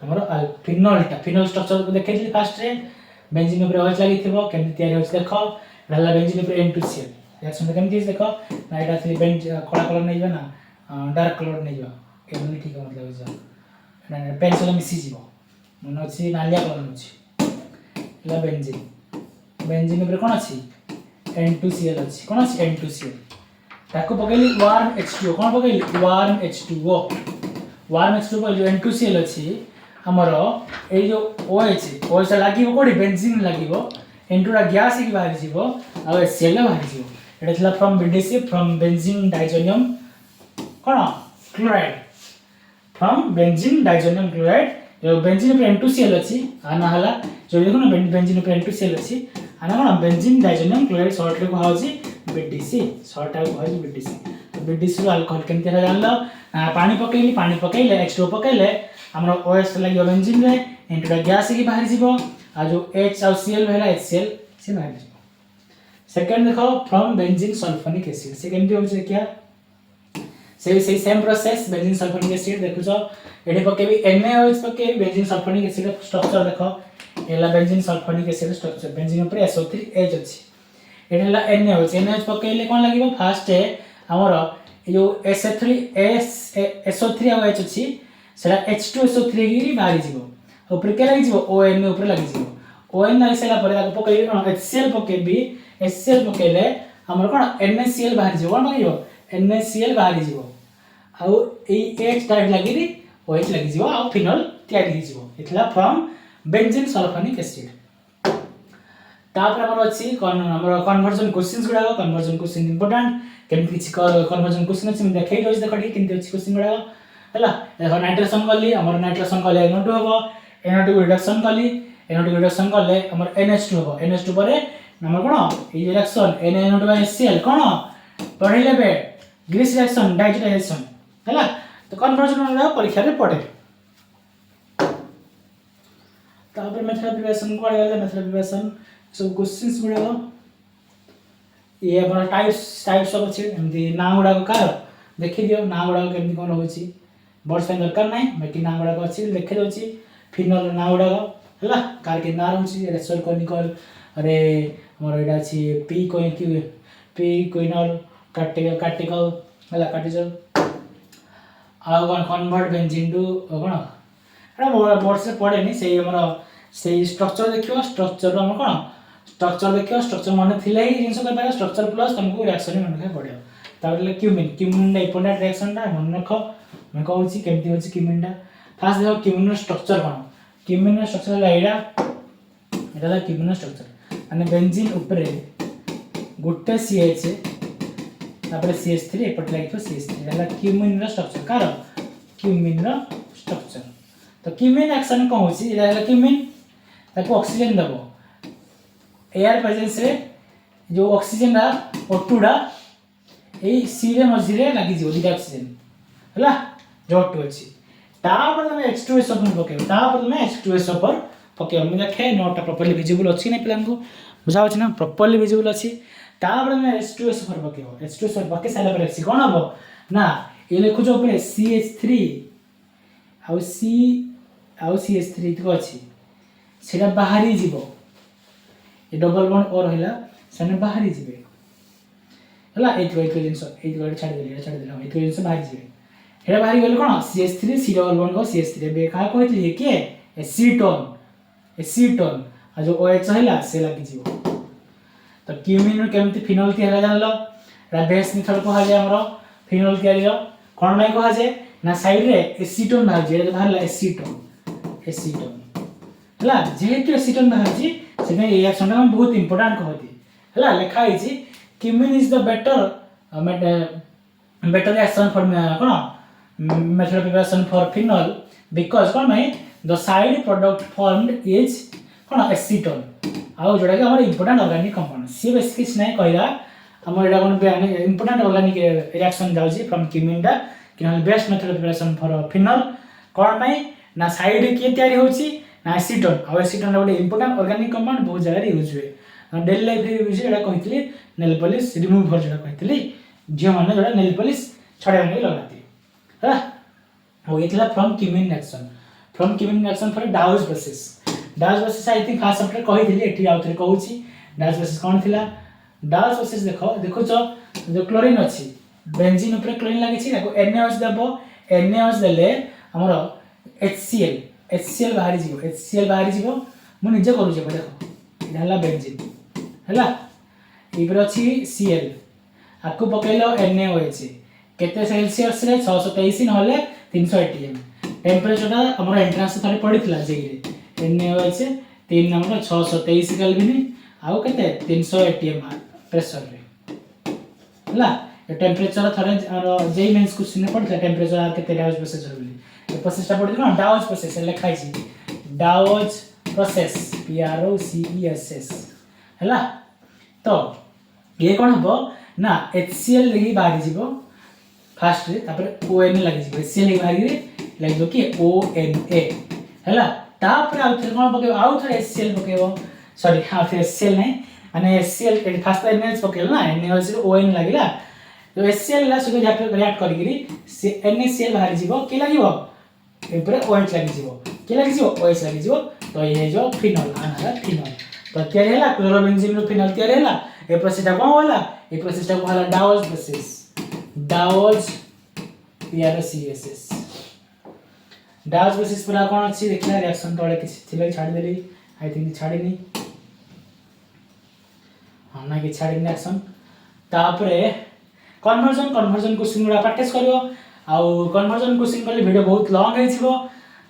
हमर फिनल स्ट्रक्चर को देखैली फर्स्ट रे बेंजीन ऊपर OH लागि थिबो केमति तयारी होछि देखो डाला बेंजीन ऊपर N2Cl रिएक्शन केमति देखो ना एटा थ्री बेंज कला कलर नै जो ना डार्क कलर नै जो केमति ठीक मतलब जो ना पेंसिल मिसी जीवो मन अछि नालिया कलर अछि ला बेंजीन ऊपर कोन अछि N2Cl अछि कोन अछि N2Cl ताको पकेली वार्म H2O कोन पकेली वार्म H2O पर जो N2Cl अछि हमरो ए जो OH लागिवो कोडी बेंजीन लागिवो N2 रा गैस की बाहर जीवो आ Cl बाहर जीवो एटा थला from BDC from benzene diazonium cone chloride from benzene diazonium chloride जो बेंजीन ऊपर N2Cl अछि आना हला जो देखो ना बेंजीन ऊपर N2Cl अछि आना कोन बेंजीन डाइजोनियम क्लोराइड सॉल्ट रे कहा अछि BDC सॉल्ट आ कहा अछि BDC तो BDC रो अल्कोहल केनते जानलो पानी पकेइले H2O पकेइले हमरो OH लागि बेंजीन रे इनटू गैस की बाहर जीवो आ जो H और Cl भेला HCl से बाहर जीवो सेकंड देखो from benzene sulphonic acid second हो छै क्या से same process benzene sulphonic acid देखो जो एडी पकेबी NaOH पकेबी बेंजीन सल्फोनिक एसिड स्ट्रक्चर देखो एला benzene sulphonic acid structure benzene ऊपर SO3H अछि एला NaOH पकेइले कोन लागिवो फास्ट हमरो यो SO3 और H अछि सेला H2SO3 गिरी बाहर जीवो ऊपर के लागि जीवो ON ऊपर लागि जीवो ON लागि सेला पर ताको पकेइले कोन HCl पकेबी HCl पकेइले हमर कोन NaCl बाहर जीवो कोन पकेइबो NaCl बाहर जीवो आउ ए H डाइरेक्ट लागिरी OH लागि जीवो आ फिनोल तयारी जीवो इतला फ्रॉम बेंजीन सल्फोनिक एसिड तापर हमर अछि हमर कन्वर्जन क्वेश्चंस गुडा कन्वर्जन क्वेश्चन इंपोर्टेंट केम किछि कन्वर्जन क्वेश्चन अछि देखै रोज देखि किंति अछि क्वेश्चन गुडा हला देखो नाइट्रेशन गली हमर नाइट्रेशन गले NO2 हबो NO2 रिडक्शन गली NO2 रिडक्शन गले हमर NH2 हबो NH2 परे हमर कोन ई रिएक्शन NaNO2HCl कोन पढिले बे ग्रीस रिएक्शन डाइजेशन हला तो कन्वर्जन वाला परीक्षा रे पड़े तापर मेथड प्रिपरेशन को आले मेथड प्रिपरेशन सब क्वेश्चंस गुडा ये अपन टाइप्स ऑफ अछि एमदी ना गुडा का देखि दियो ना गुडा केमि कोन होछि वर्ड्स पे दरकार नै बाकी ना गुडा अछि लिखि दोछि फिनल ना गुडा हला कार के ना होछि रेसोल कोनिकल अरे हमर एडा अछि पी क्विनल कार्टिकल हला कार्टिकल आ one convert benzene to cone Etah word से पड़े नि से हमर से स्ट्रक्चर देखियो स्ट्रक्चर हम कोन स्ट्रक्चर देखियो स्ट्रक्चर माने थिले ही जिंस कर पारे स्ट्रक्चर प्लस तुमको रिएक्शन मन के पड़ियो ताबले क्यूमिन ना इंपोर्टेंट रिएक्शन ना मन रखो मैं कहूची केमती होची क्यूमिन दा फास्ट देखो क्यूमिन रो स्ट्रक्चर कोन क्यूमिन रो स्ट्रक्चर ला एटा ला क्यूमिन रो स्ट्रक्चर माने बेंजीन ऊपर गुटे CH तापर CH3 एपट लागितो CH3 एला क्यूमिन रो स्ट्रक्चर कार क्यूमिन रो स्ट्रक्चर तो क्यूमिन एक्शन को होची एला क्यूमिन ताको ऑक्सीजन दबो एयर प्रेजेंस रे जो ऑक्सीजन रा O2 रा ए C रे मझिरे लागि जिवो दिटा ऑक्सीजन हला जो O2 अछि तापर तमे H2SO पर पकेबो तापर तमे H2SO पर पकेबो मैं देखे नोट प्रॉपर्ली विजिबल अछि नै प्लान को बुझाउ छी ना प्रॉपर्ली विजिबल अछि तापर तमे H2SO पर पकेबो H2SO पर पके साला पर कोन हबो ना ए लिखु जो ऊपर CH3 आउ CH3 तो अछि सेटा बाहरी जीवो ए डबल बॉन्ड और हैला सने बाहरी जीवे हला एत जिंस छाड़ देला एत जिंस बाहरी जीवे हेला बाहरी गेल कोन CH3 C डबल बॉन्ड और CH3 बे का कहतली के एसीटोन आ जो OH हैला से लागि जीवो तो क्यूमिन केमती फिनोल तयार जानलो रा बेस मेथड को हाजे हमरो फिनोल तयार रो कोन नै को हाजे ना साइड रे एसीटोन बाहर जे बाहरला एसीटोन हला जेहेतु एसीटोन बाहर जी से नै रिएक्शन रा बहुत इंपोर्टेंट कहती हला लिखा है जी cumene is the better reaction for कोन method preparation for phenol because कोन नै the side product formed is कोन एसीटोन आउ जोडा के हमर इंपोर्टेंट ऑर्गेनिक कंपाउंड सी बेसिकली नै कहला हमर एडा कोन इंपोर्टेंट ऑर्गेनिक रिएक्शन जाउची फ्रॉम क्यूमिन दा कि best method preparation for phenol कोन नै ना साइड के तयारी होची ना एसीटोन आ एसीटोन गोटे इंपोर्टेंट ऑर्गेनिक कंपाउंड बहुत जगह यूज हुए डेली लाइफ रे यूज एडा कहितली नेल पॉलिश रिमूव कर जोडा कहितली जे माने जोडा नेल पॉलिश छडे नै लगाती ह हो इतला from cumene reaction for Dow's process I think first chapter कहितली एठी आउथरे कहूची डाउस प्रोसेस कोन थिला डाउस प्रोसेस देखो जो क्लोरीन अछि बेंजीन ऊपर क्लोरीन लागि छी ताको NaOH दबो NaOH देले हमरो HCl बाहरी जीवो मु निजे करू जे देखो इहला बेंजीन हला इबर अछि Cl आकु पकेलो NaOH केते सेल्सियस रे 623 नहले 300 atm टेंपरेचर हमर एंट्रेंस थरे पडितला जेई NaOH 3 नंबर 623 केल्विन आउ केते 300 atm प्रेशर रे हला टेंपरेचर थरे जेई मेंस क्वेश्चन ने पडला टेंपरेचर केते डाउस प्रोसेस होली ए प्रोसेसटा पढ़ी कोन डाउज प्रोसेस लिखाई छी डाउज प्रोसेस PROCESS हैला तो ये कौन हम ना HCl लगी बाहरी जीव फास्ट रे तापर ON लगी जीव HCl लगी बाहरी रे लगी कि ONA हैला तापर आउ थे कोन पकेबो आउ थे HCl पकेबो सॉरी हां फिर HCl नहीं माने HCl के फास्ट NaOH पकेल ना NaOH रे ON लागिला तो HCl ला सुके रिएक्ट करी गिरी NaCl बाहरी जीव के लागिवो एपरे OH लगी जीव के लगी जीव OH लगी जीव तो ये जो फिनोल आना फिनोल तो तयार हैला क्लोरोबेंजीन रो फिनोल तयार हैला ए प्रोसेस कोन होला ए प्रोसेस को होला douse process douse PROCESS douse process पर कोन अछि देखला रिएक्शन तळे किछि थिले छाडी देली आई थिंक छाडीनी हां ना कि छाडी रिएक्शन तापरे कन्वर्जन क्वेश्चन गुडा प्रैक्टिस करियो आउ कन्वर्जन क्वेश्चन करले वीडियो बहुत लॉन्ग है छिबो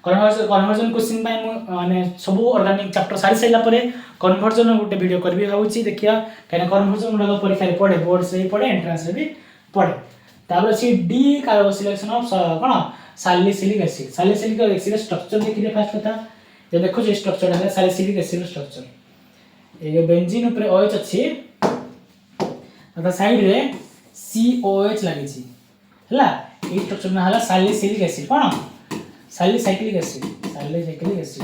कन्वर्जन क्वेश्चन पाई माने सब ऑर्गेनिक चैप्टर सारी सैला परे कन्वर्जन गोटे वीडियो करबी भाउची देखिया काने कन्वर्जन गुडा परीक्षा रे पड़े बोर्ड से पड़े एंट्रेंस रे भी पड़े तापर सी डी कार्बोक्सिलेशन ऑफ कोन सैलिसिलिक एसिड स्ट्रक्चर देखिले फर्स्ट कथा ये देखो जे स्ट्रक्चर है सैलिसिलिक एसिड स्ट्रक्चर ए बेंजीन ऊपर OH अछि अता साइड रे COH लागि छी हला ए स्ट्रक्चर ना हला सैलिसिलिक एसिड कोन सैलिसाइक्लिक एसिड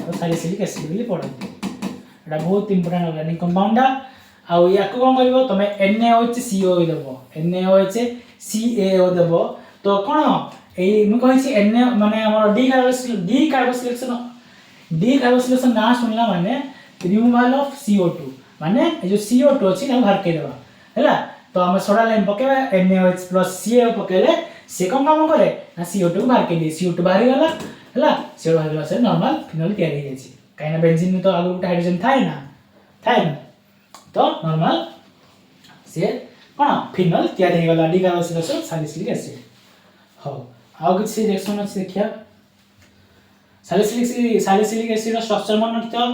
और सैलिसिलिक एसिड बोली पड़े एटा बहुत इंपोर्टेंट ऑर्गेनिक कंपाउंड आ याको कोन करबो तमे NaOH देबो NaOH CaO देबो तो कोन ए मु कहि छी Na माने हमर डी कार्बोक्सिलेशन ना सुनला माने रिमूवल ऑफ CO2 माने ए जो CO2 अछि ना बाहर के देबा हैला तो हम सोडा लाइन पकेबा NaOH CaO पकेले से कम काम करे ना CO2 बाहर के दे CO2 बाहर गला हैला CO2 बाहर गला से नॉर्मल फिनोल तयार हो जाई काइना बेंजीन में तो आगु हाइड्रोजन थाए ना तो नॉर्मल से कोन फिनोल तयार हो गला डी कार्बोक्सिलेशन सैलिसिलिक एसिड हो आउ किछ रिएक्शन अछि देखिया सैलिसिलिक एसिड स्ट्रक्चर मन तो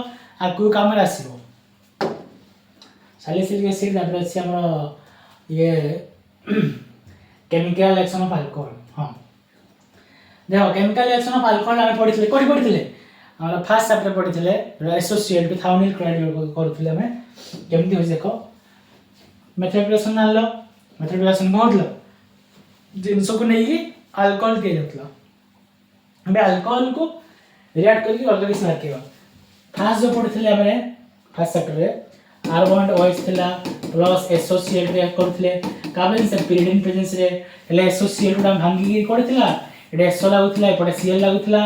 आगु काम रे आसीबो सैलिसिलिक एसिड दाबरे अछि हमर ये केमिकल रिएक्शन ऑफ अल्कोहल हां देखो केमिकल रिएक्शन ऑफ अल्कोहल हम पढिथिले कोडी पढिथिले हमरा फर्स्ट चैप्टर पढिथिले एसोसिएट विथ थायोनिल क्लोराइड करूथिले हम केमति होय देखो मेथड रिएक्शन नालो मेथड रिएक्शन कोहतलो जिंसो को नहीं अल्कोहल के जतलो हम अल्कोहल को रिएक्ट करके ऑर्गेनिक रखेबा फर्स्ट जो पढिथिले हम फर्स्ट चैप्टर रे कार्बन OH थिला प्लस एसोसिएट रिएक्ट करथिले कार्बन से पिरिडिन प्रेजेंस रे ले एसोसिएट उडा भांगी करथिला एडे SO लागुथिला एपटे Cl लागुथिला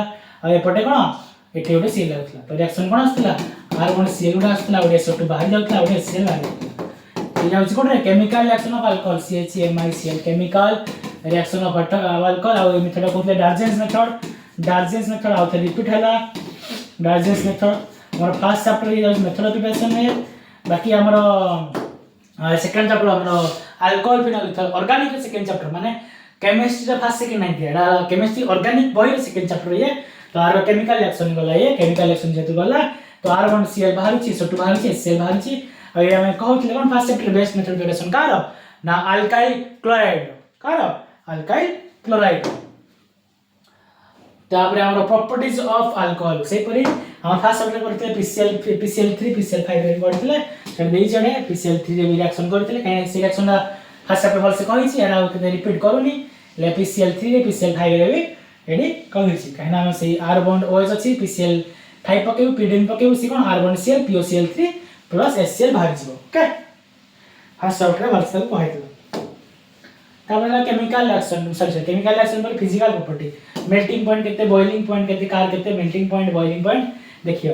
आ एपटे कोन एठे ओडे Cl लागुथिला तो रिएक्शन कोन आस्थिला कार्बन Cl उडा आस्थिला ओडे SO2 बाहर जाउथिला ओडे Cl लागुथिला इला होछि कोन रे chemical reaction of alcohol CHMICl chemical reaction of alcohol आ मेथड कोथले डार्जेंस मेथड आउ थे रिपीट हला डार्जेंस मेथड हमर फर्स्ट चैप्टर ये मेथड ऑफ प्रिपरेशन में बाकी हमर सेकंड चैप्टर हमर alcohol phenol organic second chapter माने केमिस्ट्री फर्स्ट सेकंड नहीं दिया केमिस्ट्री ऑर्गेनिक बॉय सेकंड चैप्टर ये तो आर केमिकल रिएक्शन गला ये केमिकल रिएक्शन जेतु गला तो R1 Cl बाहर छी SO2 बाहर छी Cl बाहर छी और ये हम कहउथिले कोन first chapter base method preparation कार ना अल्काइल क्लोराइड कार अल्काइल क्लोराइड तापर हमर प्रॉपर्टीज ऑफ अल्कोहल से परी हम फर्स्ट चैप्टर करथिले PCl3 PCl5 रे करथिले से देई जणे PCl3 रे रिएक्शन करथिले काहे से रिएक्शन फर्स्ट चैप्टर भल से कहि छी एरा के रिपीट करूनी ले PCl3 रे PCl5 रे भी एडी कहि छी काहे ना हम से R1 OH अछि PCl5 पकेउ पिरिडिन पकेउ सी कोन R1 Cl POCl3 plus HCl बाहर जीवो ओके फर्स्ट चैप्टर भल से कहैतलो तापर chemical reaction sorry chemical reaction पर फिजिकल प्रॉपर्टी मेल्टिंग पॉइंट केते बॉइलिंग पॉइंट केते कार केते मेल्टिंग पॉइंट बॉइलिंग पॉइंट देखियो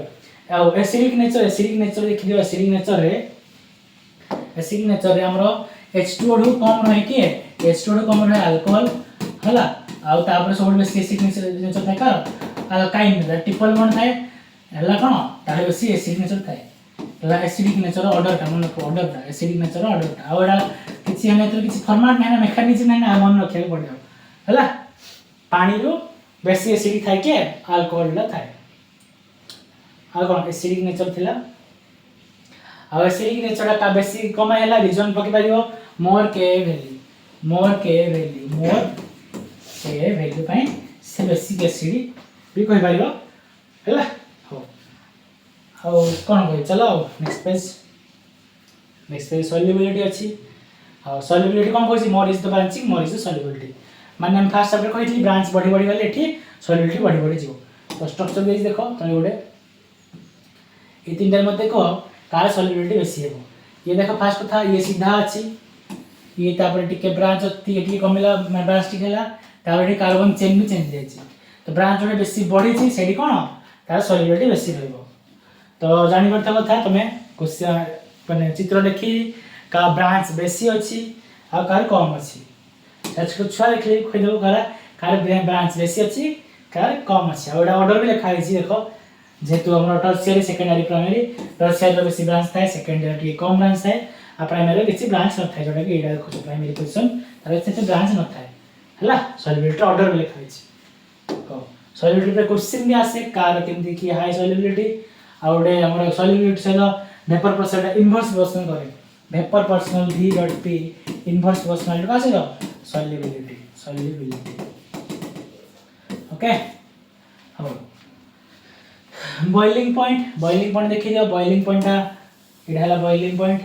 आ एसिडिक नेचर देखियो एसिडिक नेचर रे हमरो H2O कम रहे कि H2O कम रहे अल्कोहल हला आ तापर सब बेसी एसिडिक नेचर थाय का अल्काइन ट्रिपल बॉन्ड थाय हला कोन ताले बेसी एसिडिक नेचर थाय हला एसिडिक नेचर ऑर्डर का मन ऑर्डर था एसिडिक नेचर ऑर्डर था आ एडा किछि हने तो किछि फॉर्मेट नै ना मेकानिज्म नै ना मन रखे पड़ो हला पानी रो बेसी एसिडिक थाय के अल्कोहल ला थाय आ कोन एसिडिक नेचर थिला आ एसिडिक नेचर का बेसी कमायला रीजन पके पारियो मोर के वैल्यू पाई से बेसिक एसिड भी कहि पारिबो हैला हो आओ कोन कहि चलो नेक्स्ट पेज सॉल्युबिलिटी अछि आ सॉल्युबिलिटी कोन कहै छी more is the branching more is the solubility माने हम फास्ट चैप्टर कहितली ब्रांच बढ़ी बढ़ी गले एठी सॉल्युबिलिटी बढ़ी बढ़ी जीवो तो स्ट्रक्चर बेस देखो तमे गोटे ये तीनटा मत देखो कार सॉल्युबिलिटी बेसी हेबो ये देखो फास्ट कथा ये सीधा अछि ये तापर टिके ब्रांच टिके कमिला ब्रांच टिके हला तापर कार्बन चेन भी चेंज जायछि तो ब्रांच जोटे बेसी बढ़ी छी सेडी कोन तार सॉल्युबिलिटी बेसी रहइबो तो जानि परता कथा तमे क्वेश्चन माने चित्र देखि का ब्रांच बेसी अछि आ कार कम अछि सच को छुआ देखले खोइ देबो कार ब्रांच बेसी अछि कार कम अछि आ ओडा ऑर्डर भी लिखा है देखो जेतु हमर टर्शियरी सेकेंडरी प्राइमरी टर्शियरी रो बेसी ब्रांच थाए सेकेंडरी कम ब्रांच थाए आ प्राइमरी बेसी ब्रांच न थाए जोटा कि एडा देखो प्राइमरी पोजीशन तार से ब्रांच न थाए हला सॉल्युबिलिटी ऑर्डर भी लिखा है को सॉल्युबिलिटी पे क्वेश्चन भी आसे कार केमति की हाई सॉल्युबिलिटी आ ओडे हमर सॉल्युबिलिटी से वेपर प्रोसेस इनवर्स वर्सन करे vapour personal v dot p inverse version का से सॉल्युबिलिटी ओके हो बॉइलिंग पॉइंट देखि दियो बॉइलिंग पॉइंट इडा हला बॉइलिंग पॉइंट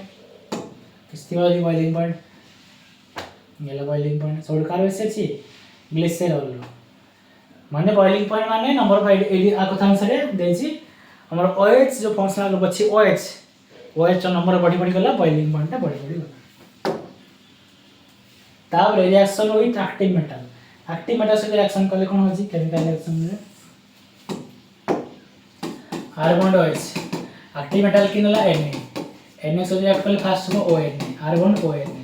किस्ती वाली बॉइलिंग पॉइंट गेला बॉइलिंग पॉइंट सोड कार वैसे छी ग्लिसरॉल माने बॉइलिंग पॉइंट माने नंबर ऑफ एडी आ कथा अनुसार देछि हमर OH जो फंक्शनल ग्रुप अछि OH नंबर बढ़ी बढ़ी गला बॉइलिंग पॉइंट बढ़ी बढ़ी गला ताब रिएक्शन विथ एक्टिव मेटल से रिएक्शन करले कोन होछि केमिकल रिएक्शन में R bond OH active metal किनला Na से रिएक्ट करले फास्ट हो ONA R बॉन्ड ONA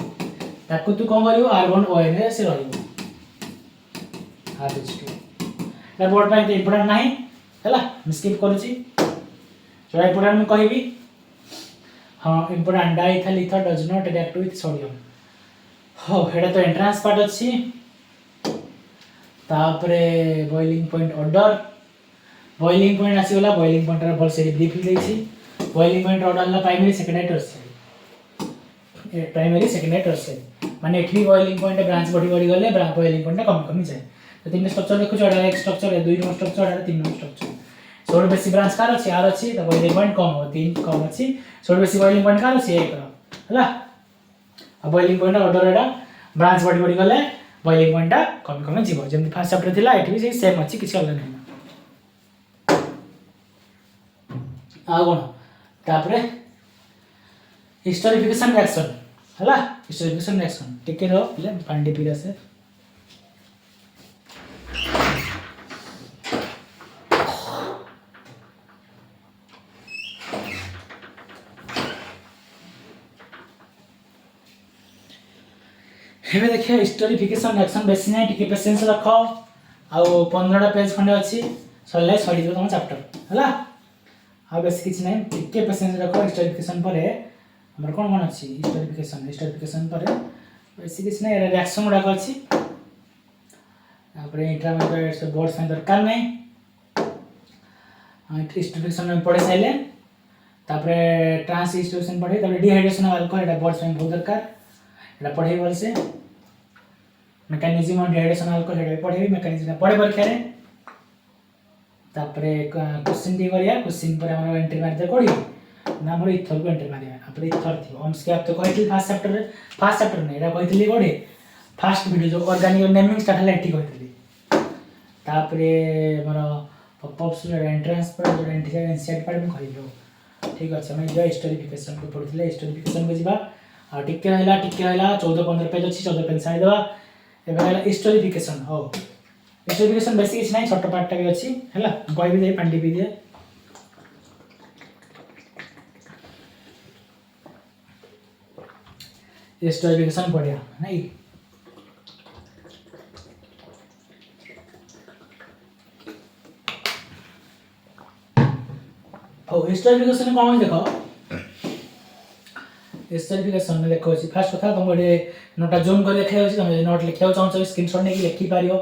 ताकू तू कोन करियो R बॉन्ड ONA से रहिबो RH2 ना बोर्ड पे इंपोर्टेंट नाही हला मैं स्किप करूची जो इंपोर्टेंट मैं कहबी हां important diethyl ether does not react with sodium हो हेडा तो एंट्रेंस पार्ट अछि तापरे boiling point order boiling point आसी वाला बॉइलिंग पॉइंट रा भल से ब्रीफ दै छी बॉइलिंग पॉइंट ऑर्डर ला प्राइमरी सेकेंडरी टर्शियरी माने एठी बॉइलिंग पॉइंट ब्रांच बढ़ी बढ़ी गले बॉइलिंग पॉइंट कम कम जाए तो तीन स्ट्रक्चर देखो जोड़ा एक स्ट्रक्चर है 2 नंबर स्ट्रक्चर है 3 नंबर स्ट्रक्चर सोड बेसी ब्रांच कार अछि आर अछि त बॉइलिंग पॉइंट कम हो 3 कम अछि सोड बेसी बॉइलिंग पॉइंट कार अछि 1 हला आ बॉइलिंग पॉइंट ऑर्डर एडा ब्रांच बढ़ी बढ़ी गले बॉइलिंग पॉइंट कम कम जीवो जेम फर्स्ट चैप्टर थिला एठी भी सेम अछि किछ अलग नै आ कोन तापरे हिस्टोरिफिकेशन रिएक्शन हला हिस्टोरिफिकेशन रिएक्शन टिके रो ले पांडी पीरा से हेबे देखिए हिस्टोरिफिकेशन रिएक्शन बेसी नै टिके पेशेंस रखो आ 15टा पेज खंडे अछि सल्ले सडी जो तम चैप्टर हला आ बेसी किछ नै टिके पेशेंस रखो हिस्टोरिफिकेशन परे हमर कोन कोन अछि हिस्टोरिफिकेशन परे बेसी किछ नै रिएक्शन उडा को अछि तापर इंटरमीडिएट से बोर्ड से दरकार नै हिस्टोरिफिकेशन में पढ़े साइले तापर ट्रांस हिस्टोरिफिकेशन पढ़े तापर dehydration of alcohol Etah board में बहुत दरकार एटा पढ़े बोल से मैकेनिज्म ऑफ डिहाइड्रेशन अल्कोहल एटा पढ़े मैकेनिज्म पढ़े परीक्षा रे तापरे क्वेश्चन दी करिया क्वेश्चन पर हमर एंट्री मार दे कोडी ना हमर इथर को एंट्री मारिया après इथर थी हम स्केप तो कहथि फर्स्ट चैप्टर ने एटा कहथि कोडी फर्स्ट वीडियो जो ऑर्गेनिक नेमिंग स्टार्ट हला एठी कहथि तापरे हमर पॉपअप्स एंट्रेंस पर जो एंट्री एनसीईआरटी पार्ट में कहलियो ठीक अछि हम जो हिस्टोरिफिकेशन को पढिले हिस्टोरिफिकेशन को जिबा आ टिके हला 14 15 पेज अछि 14 पेज साइड देबा एबे हला हिस्टोरिफिकेशन हो हिस्टोरिफिकेशन बेसिक इस नहीं छोट पार्ट भी अछि हला कोई भी दे पांडी भी दे हिस्टोरिफिकेशन पढ़िया नहीं ओ हिस्टोरिफिकेशन कोन देखो हिस्टोरिफिकेशन में देखो छी फर्स्ट कथा तुम बडे नोटा जूम कर लिखे होछि तुम नोट लिखियो चाहौ स्क्रीनशॉट नै लिखि पारियो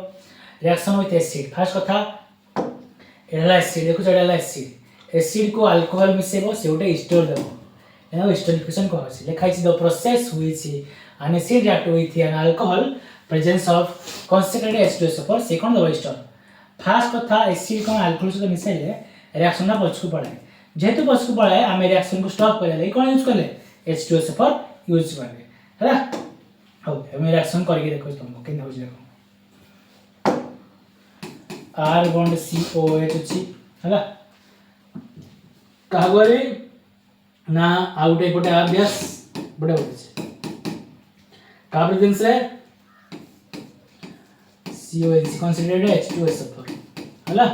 रिएक्शन विथ एसिड फर्स्ट कथा एला एसिड देखो एला एसिड को अल्कोहल मिसेबो से उटे स्टोर देबो एना हिस्टोरिफिकेशन को होछि लिखाइ छी the process which an acid react with an alcohol presence of concentrated H2SO4 second the store fast कथा एसिड कौन अल्कोहल सहित मिसाइले रिएक्शन पछकू पड़ाए जेहेतु पछकू पड़ाए आम रिएक्शन को स्टॉप करले कौन यूज कले H2SO4 यूज कले है हो हम रिएक्शन करके देखो तुमको केन हो देखो R बॉन्ड COH अछि हला कागरे ना आउटे पटे R गैस बडे होছে का प्रेजेंस है COH concentrated H2SO4 हला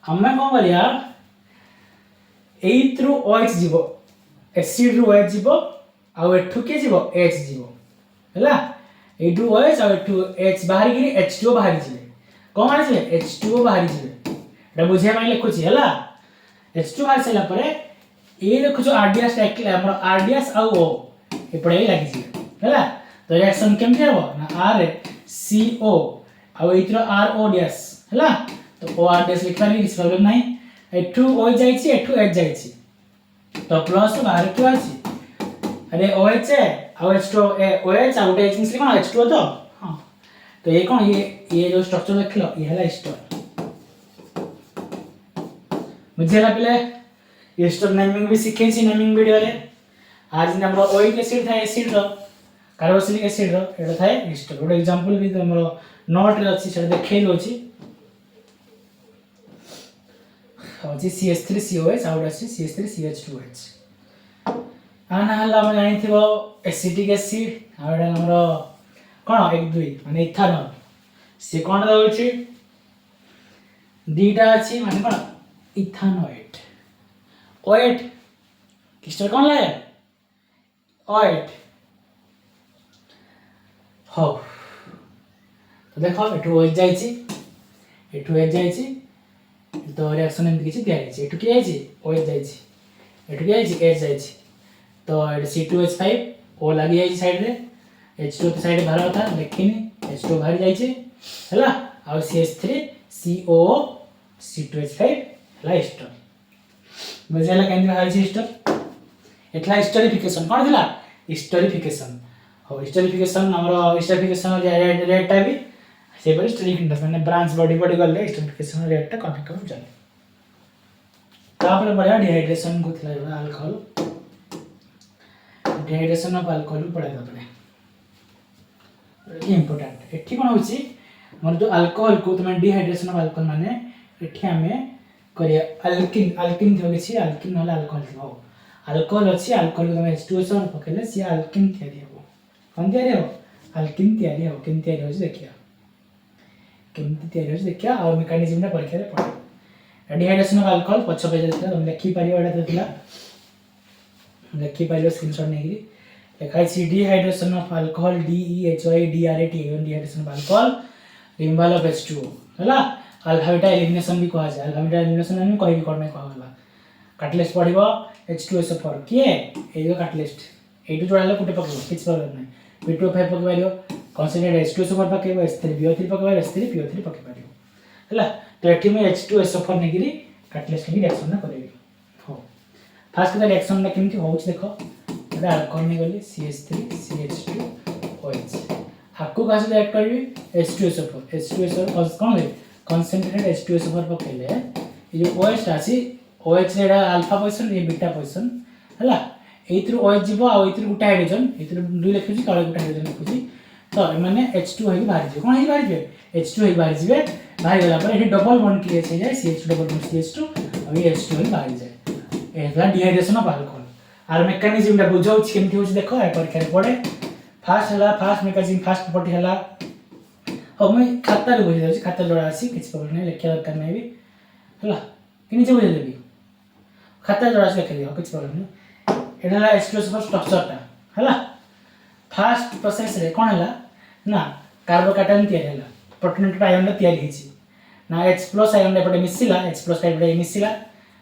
हमें कौन करिया एई थ्रू OH जीवो एसिड रू OH जीवो आ एठू के जीवो H जीवो हला एठू OH आ एठू H बाहर गिरी H2O बाहर जीवे कौन बाहर जीवे H2O बाहर जीवे एटा बुझिया माने लिखु छी हला H2 बाहर सेला परे ए देखो जो RDS टैकल हमर RDS आ O ए पड़े लागी जीवे हला तो रिएक्शन केमते हो ना RCO आ एथरो RODS हला तो ORDS लिखला भी किसी प्रॉब्लम नहीं एठू O जाईची एठू H जाईची तो प्लस बाहर क्यों आछि अरे OH है और H2 OH आ उठे H मिसले कोन H2 तो हां तो ये कौन ये जो स्ट्रक्चर लिख लो ये है एस्टर मुझे ला पहले एस्टर नेमिंग भी सीखे छी नेमिंग वीडियो रे आज ने हमरो ओइक एसिड था एसिड रो कार्बोक्सिलिक एसिड रो एटा था एस्टर ଗୋଟେ एग्जांपल भी हमरो नोट रे अछि सेटा देखै दो छी होची CH3COH आउट अछि CH3CH2OH आना हला हम जानि थिबो एसिटिक एसिड आ एटा हमरो कोन 1 2 माने इथानॉल से कोन रहउची दीटा अछि माने कोन इथानोएट ओएट किस्टर कोन लागे ओएट हो तो देखो एठू ओएच जाईची एठू एच जाईची तो रिएक्शन एमति किछि दिया जाईची एठू के जाईची ओएच जाईची एठू के जाईची एच जाईची तो एटा C2H5 O लागि जाईची साइड रे H2 तो साइड बाहर होता लेकिन H2 बाहर जाईची हैला और CH3CO C2H5 ला एस्टर बजेला केन बाहर छी एस्टर एथला एस्टरिफिकेशन कोन दिला एस्टरिफिकेशन हो एस्टरिफिकेशन हमरो एस्टरिफिकेशन रेटटा भी से पर एस्टरिक माने ब्रांच बॉडी बॉडी गले एस्टरिफिकेशन रेटटा कम कम चले तापर बढ़िया डिहाइड्रेशन को थिला अल्कोहल डिहाइड्रेशन ऑफ अल्कोहल पड़े तापरे ये इंपोर्टेंट एठी कोन होची मोर जो अल्कोहल को तमे डिहाइड्रेशन ऑफ अल्कोहल माने एठी हमें करिया अल्किन अल्किन थियो किछि अल्किन होला अल्कोहल थियो अल्कोहल अछि अल्कोहल तमे H2SO पकेले सी अल्किन तयारी हो कोन तयारी हो अल्किन तयारी हो किन तयारी हो देखिया किन तयारी हो देखिया और मेकानिज्म ना परीक्षा रे पड़े डिहाइड्रेशन ऑफ अल्कोहल पछ पे जेते हम लिखि पारियो एटा थिला लिखि पारियो स्क्रीनशॉट नेगिरी लिखाई सी dehydration of alcohol DEHOI DRAT dehydration of alcohol removal of H2O हला अल्फा बीटा एलिमिनेशन भी कहा जाय अल्फा बीटा एलिमिनेशन हम कहि कोन में कहला कैटलिस्ट पड़िबो H2SO4 के ए जो कैटलिस्ट एटू जोड़ाले कुटे पकलो किछ प्रॉब्लम नै P2O5 पके पारियो कॉन्सेंट्रेट H2SO4 पकेबो H3BO3 पकेबो H3PO3 पके पारियो हला तो एठी में H2SO4 नेगिरी कैटलिस्ट के रिएक्शन ना करेबी हो फास्ट का रिएक्शन ना केमति होउछ देखो एटा अल्कोहल ने गली CH3CH2OH हाकू का से ऐड करबी H2SO4 कोन है concentrated H2SO4 पकेले ये जो OH राशि OH रे अल्फा पोजीशन ये बीटा पोजीशन हला एथरु OH जीवो आ एथरु गुटा हाइड्रोजन एथरु दुई लिखु छी तळे गुटा हाइड्रोजन लिखु छी तो माने H2 होई बाहर जे कोन होई बाहर जे H2 होई बाहर जेबे बाहर गेला पर एठी डबल बॉन्ड क्रिएट हो जाय CH2 डबल बॉन्ड CH2 और ये H2 होई बाहर जाय एला डिहाइड्रेशन ऑफ अल्कोहल आर मेकानिज्म दा बुझाउ छी केमति होछ देखो ए परीक्षा रे पड़े फास्ट मेकानिज्म फास्ट पटी हला अब मैं खाता रे बुझे जाउछी खाता जोड़ा आसी किछ प्रॉब्लम नै लेखिया दरकार नै भी हला कि नीचे बुझे देबी खाता जोड़ा से लिखि किछ प्रॉब्लम नै एडला H2SO4 स्ट्रक्चर ता हला फास्ट प्रोसेस रे कोन हला ना कार्बोकैटायन तयार हला प्रोटोनेटेड आयन तयार हिची ना H+ आयन एपटे मिसिला H+ एपटे मिसिला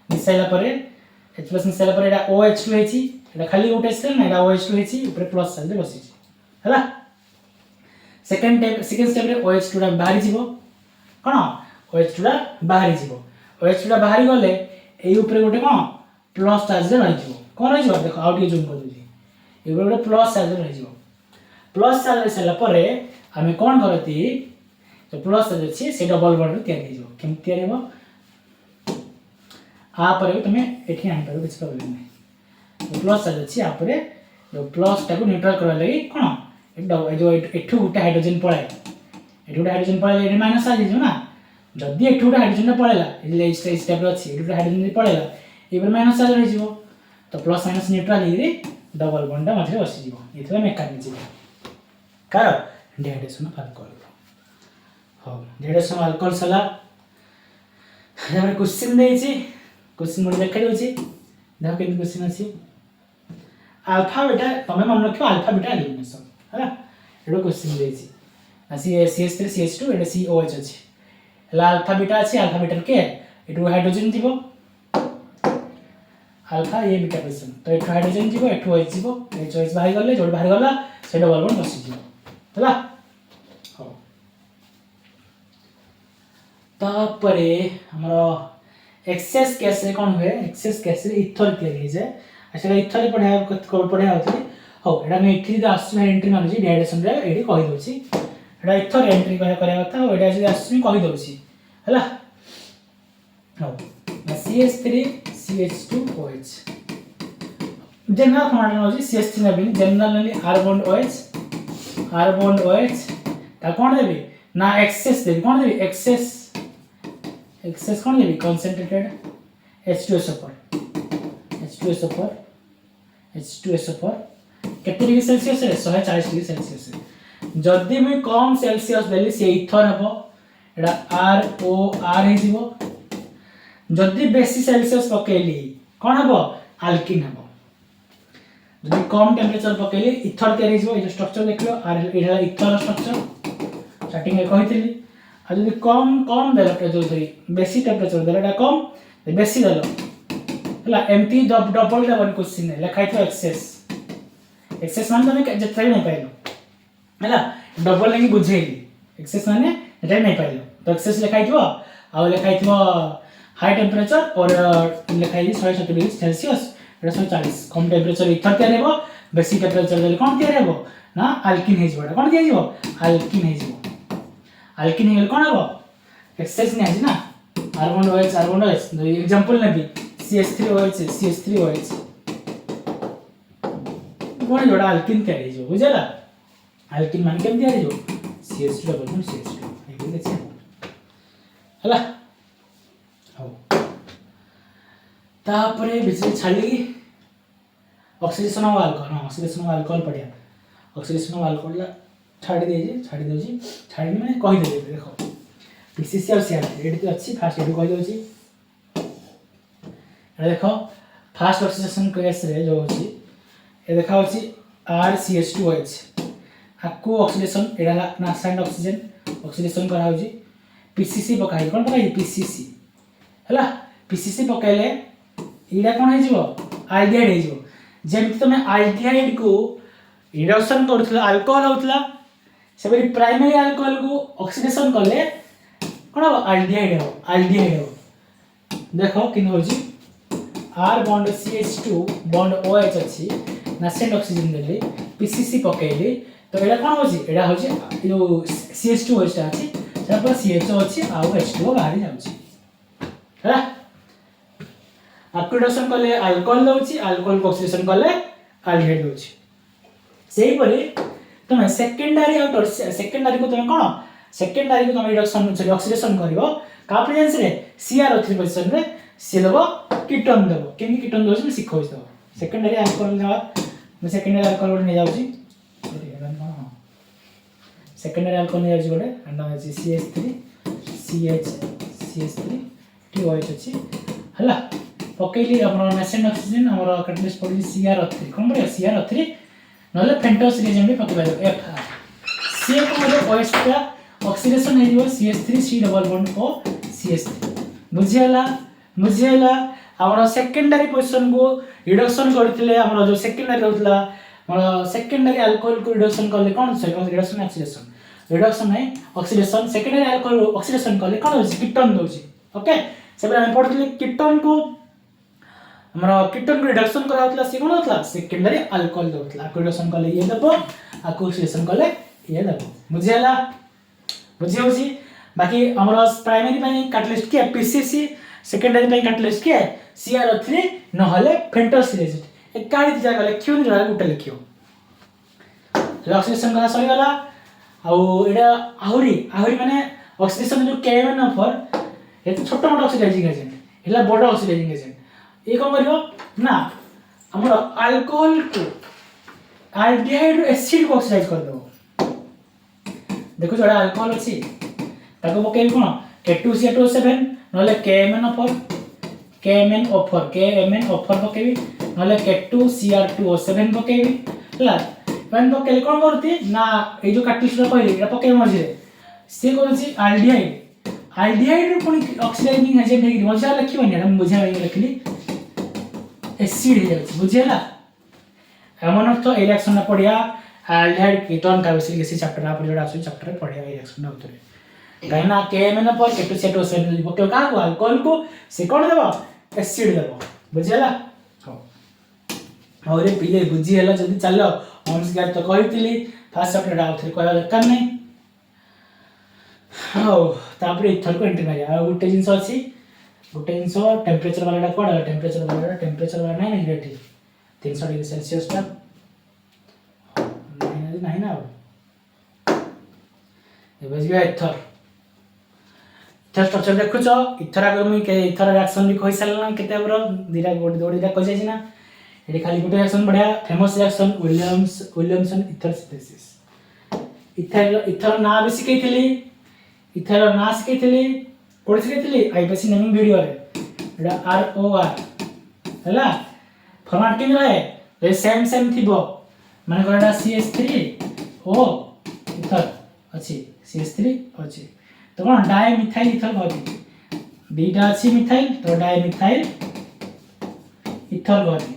मिसाइला परे H+ मिसाइला परे एटा OH2 हिची एटा खाली उठे से ना एटा OH2 हिची ऊपर प्लस साइड रे बसिची हला सेकंड स्टेप रे OH2 रा बाहरी जीवो कोन OH2 रा बाहरी जीवो OH2 रा बाहरी गले एई ऊपर गोटे कोन प्लस चार्ज रे रहि जीवो कोन रहि जीवो देखो आउट जूम कर दूजी एई गोटे प्लस चार्ज रे रहि जीवो प्लस चार्ज रे सला परे हमें कोन करती तो प्लस अच्छी से डबल बॉन्ड तैयारी हो केमती तैयारी हो आपर भी तुम ये आनीपर किसी प्रोब्लेम नहीं प्लस अच्छी आपर जो प्लस टाक न्यूट्राल करवा लगी कौन जो एठू गोटे हाइड्रोजन पड़े एठू गोटे हाइड्रोजन पड़े ये माइनस आ जाइए ना जदि एठू गोटे हाइड्रोजन पड़ेगा ये टाइप अच्छी एठू गोटे हाइड्रोजन पड़ेगा ये माइनस चार्ज रही तो प्लस माइनस न्यूट्राल हो डबल बॉन्ड मझे बसीज ये mechanism car dehydration of alcohol हाँ डिहाइड्रेशन ऑफ अल्कोहल सला क्वेश्चन देछि क्वेश्चन मोड देखा दउछि देखो केन क्वेश्चन अछि अल्फा बीटा तमे मन रखियो अल्फा बीटा एलिमिनेशन हला एडो क्वेश्चन देछि आसी CH3 CH2 एडो COH अछि हला अल्फा बीटा अछि अल्फा बीटा के एडो हाइड्रोजन दिबो अल्फा ये बीटा क्वेश्चन तो एठो हाइड्रोजन दिबो एठो OH दिबो OH बाहर गले जोड बाहर गला से डबल बॉन्ड बसि दिबो हला हो तापरे हमरो एक्सेस केस रे कोन हुए एक्सेस केस रे इथर तयारी जाय अच्छा इथर पढ़ा होती हो एटा मैं इथि आसु एंट्री मानुची डिहाइड्रेशन रे एडी कहि दोची एटा इथर एंट्री करा कथा हो एटा जे आसु कहि दोची हला हो CH3 CH2OH जनरल फॉर्मेट होची CH3 नबी जनरली R bond OH ता कोन देबी ना एक्सेस देबी कोन देबी एक्सेस कोन देबी कंसंट्रेटेड H2SO4 केते डिग्री सेल्सियस रे 140 डिग्री सेल्सियस रे जदी मैं कम सेल्सियस देली से इथर हबो एडा ROR हे जीवो जदी बेसी सेल्सियस पकेली कोन हबो अल्किन हबो जदी कम टेंपरेचर पकेली इथर तयारी जीवो ए स्ट्रक्चर देखलो आर एडा इथर स्ट्रक्चर स्टार्टिंग में कहितली आ जदी कम देला टेंपरेचर बेसी टेंपरेचर देला कम बेसी देलो हला एमटी डबल डबल क्वेश्चन है लिखाइ तो एक्सेस मान तने जत्रै नहीं पाइलो हला डबल नहीं बुझेली एक्सेस माने जत्रै नहीं पाइलो तो एक्सेस लिखाइ तो आ लिखाइ तो हाई टेंपरेचर और लिखाइ 170 डिग्री सेल्सियस 140 कम टेंपरेचर इथर तयार हेबो बेसी टेंपरेचर देले कोन तयार हेबो ना अल्किन हे जिवो कोन तयार जिवो अल्किन हेल कोन हेबो एक्सेस नहीं आजी ना R bond OH एग्जांपल नेबी CH3OH कोन जोड़ा अल्किन तयारी जो बुझला अल्किन मान केम तयारी जो CH2 डबल बॉन्ड CH2 एबे देखि हला हो तापरे बिजली छाली ऑक्सीडेशन ऑफ अल्कोहल पड़िया ऑक्सीडेशन ऑफ अल्कोहल छाड़ी देजी छाड़ी माने कहि देबे देखो PCC और CR एडी तो अच्छी फास्ट एडी कहि दोची देखो फास्ट ऑक्सीडेशन केस रे जो होची ए देखा होची RCH2OH आकु ऑक्सीडेशन एडा ना साइड ऑक्सीडेशन करा होची PCC पकाई कोन पकाई PCC हला PCC पकाइले इडा कोन हे जिवो एल्डिहाइड हे जिवो जेमति तमे एल्डिहाइड को रिडक्शन करथला अल्कोहल होतला सेबरी प्राइमरी अल्कोहल को ऑक्सीडेशन करले कोन हो एल्डिहाइड हो देखो किन होची R bond CH2 bond OH अछि नासेंट ऑक्सीजन देली PCC पकेली तो एडा कोन होची एडा होची जो CH2OH अछि तार पर CHO अछि आ H2O बाहरी जाउची हला ऑक्सीडेशन करले अल्कोहल दोची अल्कोहल को ऑक्सीडेशन करले एल्डिहाइड दोची सेही परे तमे सेकेंडरी और सेकेंडरी को तमे कोन सेकेंडरी को तमे रिडक्शन ऑक्सीडेशन करिवो का प्रेजेंस रे CR3 पोजीशन रे से देबो कीटोन देबो केनी कीटोन दोस में सिखौ देबो सेकेंडरी अल्कोहल देबा मैं सेकेंडरी अल्कोहल ने जाउची सेकेंडरी अल्कोहल ने जाउची गोटे एंड अछि CH3 TOH अछि हला पकेली अपन नेसेंट ऑक्सीजन हमर कैटलिस्ट पड़ी CR3 कोन पड़ी CR3 नले फेंटोस रिएजेंट भी पके पाइबो F सी को मतलब OH का ऑक्सीडेशन हे जो CH3 C double bond O CH3 बुझियला हमर सेकेंडरी पोजीशन को रिडक्शन करथिले हमर जो सेकेंडरी रहतला हमर सेकेंडरी अल्कोहल को रिडक्शन करले कोन से रिडक्शन रिडक्शन है ऑक्सीडेशन सेकेंडरी अल्कोहल ऑक्सीडेशन करले कोन होची कीटोन दोची ओके सेबरे हम पढथिले कीटोन को हमर कीटोन को रिडक्शन करा होतला से कोन होतला सेकेंडरी अल्कोहल दोतला रिडक्शन करले ये दबो ऑक्सीडेशन करले ये दबो बुझियला बुझी होची। बाकी हमर प्राइमरी पई कैटलिस्ट के पीसीसी, सेकेंडरी पई कैटलिस्ट के CR3 नहले फेंटोस रेजिट ए काडी दिजा गले क्यों नि रहा गुटे लिखियो। ऑक्सीडेशन करा सरी गला आ एडा आहुरी माने ऑक्सीडेशन जो KMnO4 ए तो छोटा मोटा ऑक्सीडाइजिंग एजेंट एला बड़ ऑक्सीडाइजिंग एजेंट ए कोन करियो ना हमर अल्कोहल को एल्डिहाइड एसिड को ऑक्सीडाइज कर दो। देखो जोड़ा अल्कोहल अछि ताको पके कोन K2CH2O7 नले KMnO4 पके नले K2Cr2O7 पके हला वन पके कोन करती ना ए जो कैटलिस्ट कहले एटा पके मझे से कोन अछि एल्डिहाइड कोन ऑक्सीडाइजिंग एजेंट है मजा लिखियो नि हम बुझा लिखली एसिड है बुझेला एमन तो ए रिएक्शन ना पढ़िया aldehyde ketone carboxylic acid chapter आप जोड़ा आसु चैप्टर पढ़िया ए रिएक्शन ना उतरे कहना KMnO4 K2CH2O7 पके का को अल्कोहल को से कोन देबो एसिड देबो बुझेला हो और पीले बुझी हला जल्दी चलो हम से तो कहितली फास्ट चैप्टर आउथरे कहला दरकार नै हो तापरे इथर को एंट्री मारिया आ गुटे जिंस अछि गुटे जिंस टेंपरेचर वाला कोड टेंपरेचर वाला नै नेगेटिव 300 डिग्री सेल्सियस ता नहीं ना ए बजिया इथर स्ट्रक्चर देखु छ इथर आगे मुई के इथर रिएक्शन भी कहि सालना केते बरो दिरा गोडी दोडीरा कहि जाय ना एडी खाली गुटे रिएक्शन बढ़िया famous reaction Williamson ether synthesis ether ना भी सिखैथिली इथर ना सिखैथिली कोड सिखैथिली आईपीसी नेमिंग वीडियो रे एडा ROR हला फॉर्मेट किन रहे सेम थिबो माने कोडा CH3O इथर अछि CH3 अछि तो कोन डाई मिथाइल इथर गति बीटा अछि मिथाइल तो डाई मिथाइल इथर गति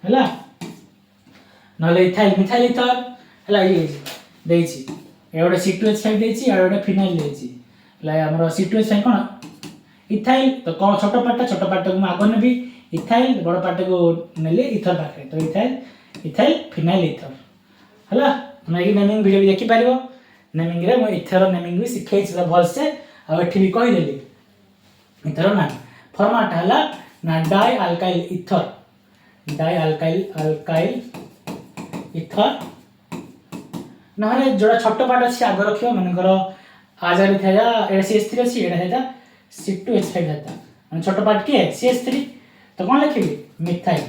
हला नले इथाइल मिथाइल इथर हला ये देछि एवडा C2H5 देछि आ एवडा फिनाइल देछि ला हमर C2H5 कोन इथाइल तो कोन छोटो पार्ट को आगो नेबी इथाइल बड़ पार्ट को नेले इथर पाखे तो इथाइल फिनाइल इथर हला हम एकी नेमिंग वीडियो भी देखि पारिबो नेमिंग रे म इथर नेमिंग भी सिखै छ भल से आ एठी भी कहि देली इथर ना फॉर्मेट हला ना डाई अल्काइल इथर इथर नहले जोड़ा छोटो पार्ट अछि आगो रखियो मनकर आजारी थाया ए CH3 अछि एडा हेता C2H5 हेता माने छोटो पार्ट के CH3 तो कोन लिखिबी मिथाइल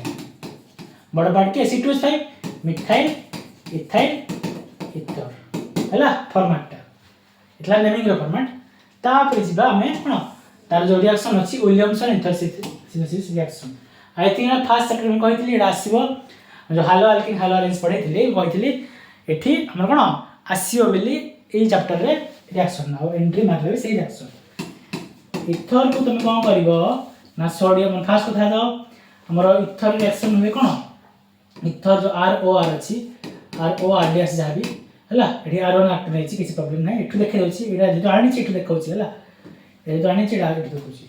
बड़ पार्ट के C2H5 मिथाइल इथाइल इथर हला फॉर्मेट इतला नेमिंग रो फॉर्मेट ता पर जिबा हमें कोन तार जो रिएक्शन अछि Williamson ether synthesis reaction I think first chapter में कहितली एडा आसीबो जो हालो अल्किन हालो अरेंज पढैतली कहितली एठी हमर कोन आसीबो बेली ए चैप्टर रे रिएक्शन ना एंट्री मारले से रिएक्शन इथर को तुम कोन करबो ना सोडियम फास्ट कथा दो हमर इथर रिएक्शन हुए कोन इथर जो ROR अछि ROR डैश जाबी हला एठी R1 एक्ट नै छी किछि प्रॉब्लम नै एठु देखै होछि एडा जे आनी छी एठु देखौ छी हला ए जो आनी छी डायरेक्ट देखौ छी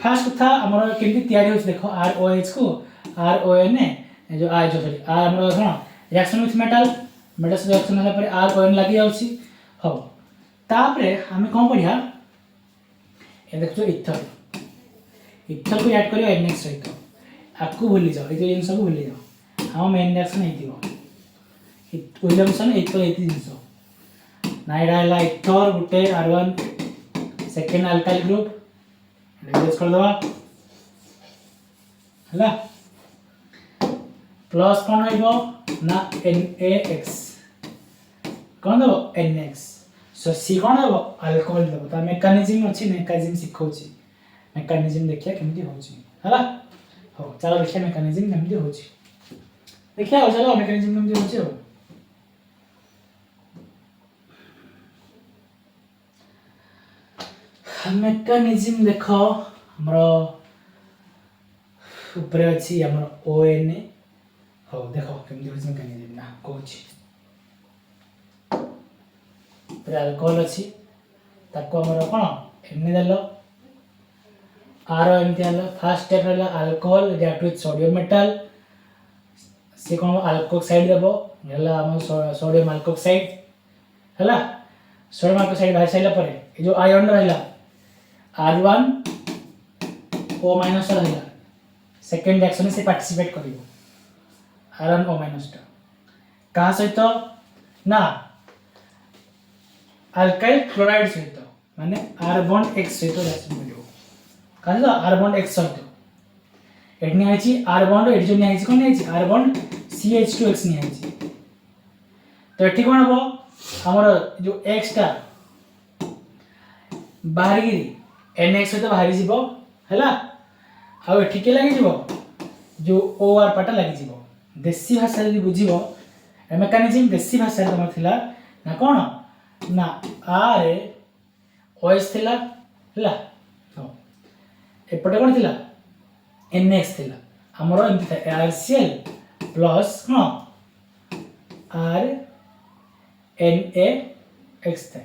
फास्ट कथा हमर केमि तयारी होछि देखो ROH को RON जो आ जो सॉरी आ हमर कोन रिएक्शन विथ मेटल से रिएक्शन होला पर RON लागि जाउछि हो तापरे हम कोन पढिया ए देखो इथर को ऐड करियो NX सहित आपको भूली जाओ ए जिंस को भूली जाओ हम मेन रिएक्शन नै दियो विलियमसन इथर एति जिंस नाइडा ला इथर गुटे R1 second alkyl group replace कर दवा हला प्लस कोन होइबो ना NaX कोन दबो NX सो सी कोन दबो अल्कोहल दबो ता मेकानिज्म अछि मेकानिज्म सिखौछि मेकानिज्म देखिया केमति होछि हला हो चलो देखिया मेकानिज्म केमति होछि देखिया हो चलो मेकानिज्म केमति होछि हो मेकानिज्म देखो हमरो ऊपर अछि हमर ONA हो देखो केमति होछि मेकानिज्म ना कोछि पर अल्कोहल अछि ताको हमर कोन एने देलो आर एमति हलो फर्स्ट स्टेप हला alcohol react with sodium metal से कोन अल्कोक्साइड देबो हला हम सोडियम अल्कोक्साइड हला सोडियम अल्कोहल साइड बाहर साइला पर ए जो आयन रहला R1 O माइनस रहला सेकेंड रिएक्शन से पार्टिसिपेट करिवो R1 O माइनस टा कहा सहित ना अल्काइल क्लोराइड सहित माने R बॉन्ड X सहित रिएक्शन करिवो कहा तो R बॉन्ड X सहित एडनी आइछि R बॉन्ड एड जो नि आइछि कोन आइछि R बॉन्ड CH2X नि आइछि तो एठी कोन हबो हमर जो X टा बाहरी NX सहित बाहरी जीवो हैला आ एठी के लागि जीवो जो OR पाटा लागि जीवो देसी भाषा रे बुझिबो ए मेकानिज्म देसी भाषा रे तमर थिला ना कोन ना R OH थिला हैला हो एपटे कोन थिला NX थिला हमरो एमति था RCl प्लस हां R NaX था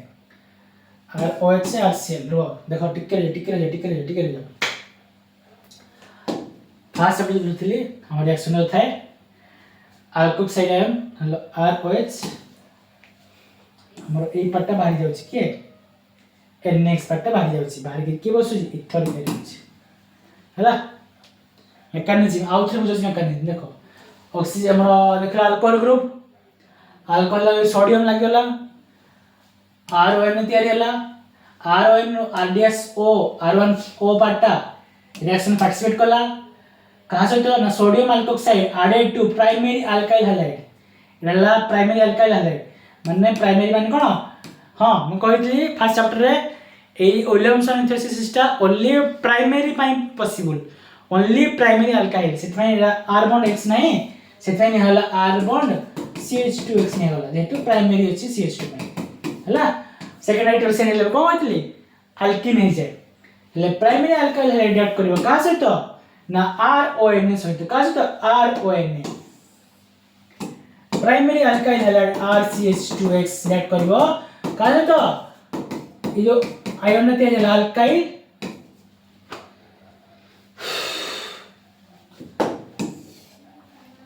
ROH से RCl रो देखो टिके फास्ट सब जो थली हमर रिएक्शन रे थाए अल्कोक्साइड आयन ROH हमर ए पट्टा बाहर जाउ छी के NX पट्टा बाहर जाउ छी बाहर के बसु छी इथर के जाउ छी हैला मेकानिज्म आउ थे बुझो मेकानिज्म देखो ऑक्सीजन हमर देखला अल्कोहल ग्रुप अल्कोहल सोडियम लागला RON तयारी हला RON RDSO R1 O पट्टा रिएक्शन पार्टिसिपेट कला कहा सहित ना sodium alkoxide added to primary alkyl halide इडला प्राइमरी अल्काइल हैलाइड माने प्राइमरी माने कोन हां म कहितली फर्स्ट चैप्टर रे ए विलियमसन सिंथेसिस टा ओनली प्राइमरी पाई पॉसिबल ओनली प्राइमरी अल्काइल सेथाई R बॉन्ड X नाही सेथाई हला R बॉन्ड CH2X नहीं होला जेतु प्राइमरी अछि CH2 हला सेकेंडरी टर्शियरी लेवल को होतली अल्कीन हे जाय ले प्राइमरी अल्काइल रिएक्ट करबो का सहित ना RON सहित का सहित RON primary alkyl halide RCH2X react करबो का सहित ई जो आयन ते अल्काइल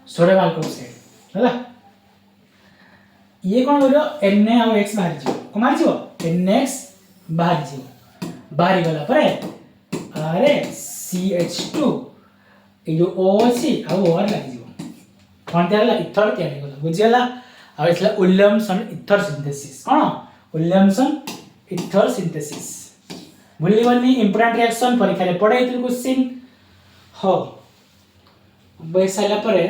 सोडियम अल्कोक्साइड हला ये कोन बोलो Na और X बाहर जीवो को मार जीवो NX बाहर जीवो बाहर गला परे अरे CH2 ए जो O अछि आ OR लागि जीवो कोन तेला इथर तयारी गला बुझियला आ इसला विलियमसन इथर सिंथेसिस कोन विलियमसन इथर सिंथेसिस बुलिवनी इंपोर्टेंट रिएक्शन परीक्षा रे पढे इथर क्वेश्चन हो बैसाला परे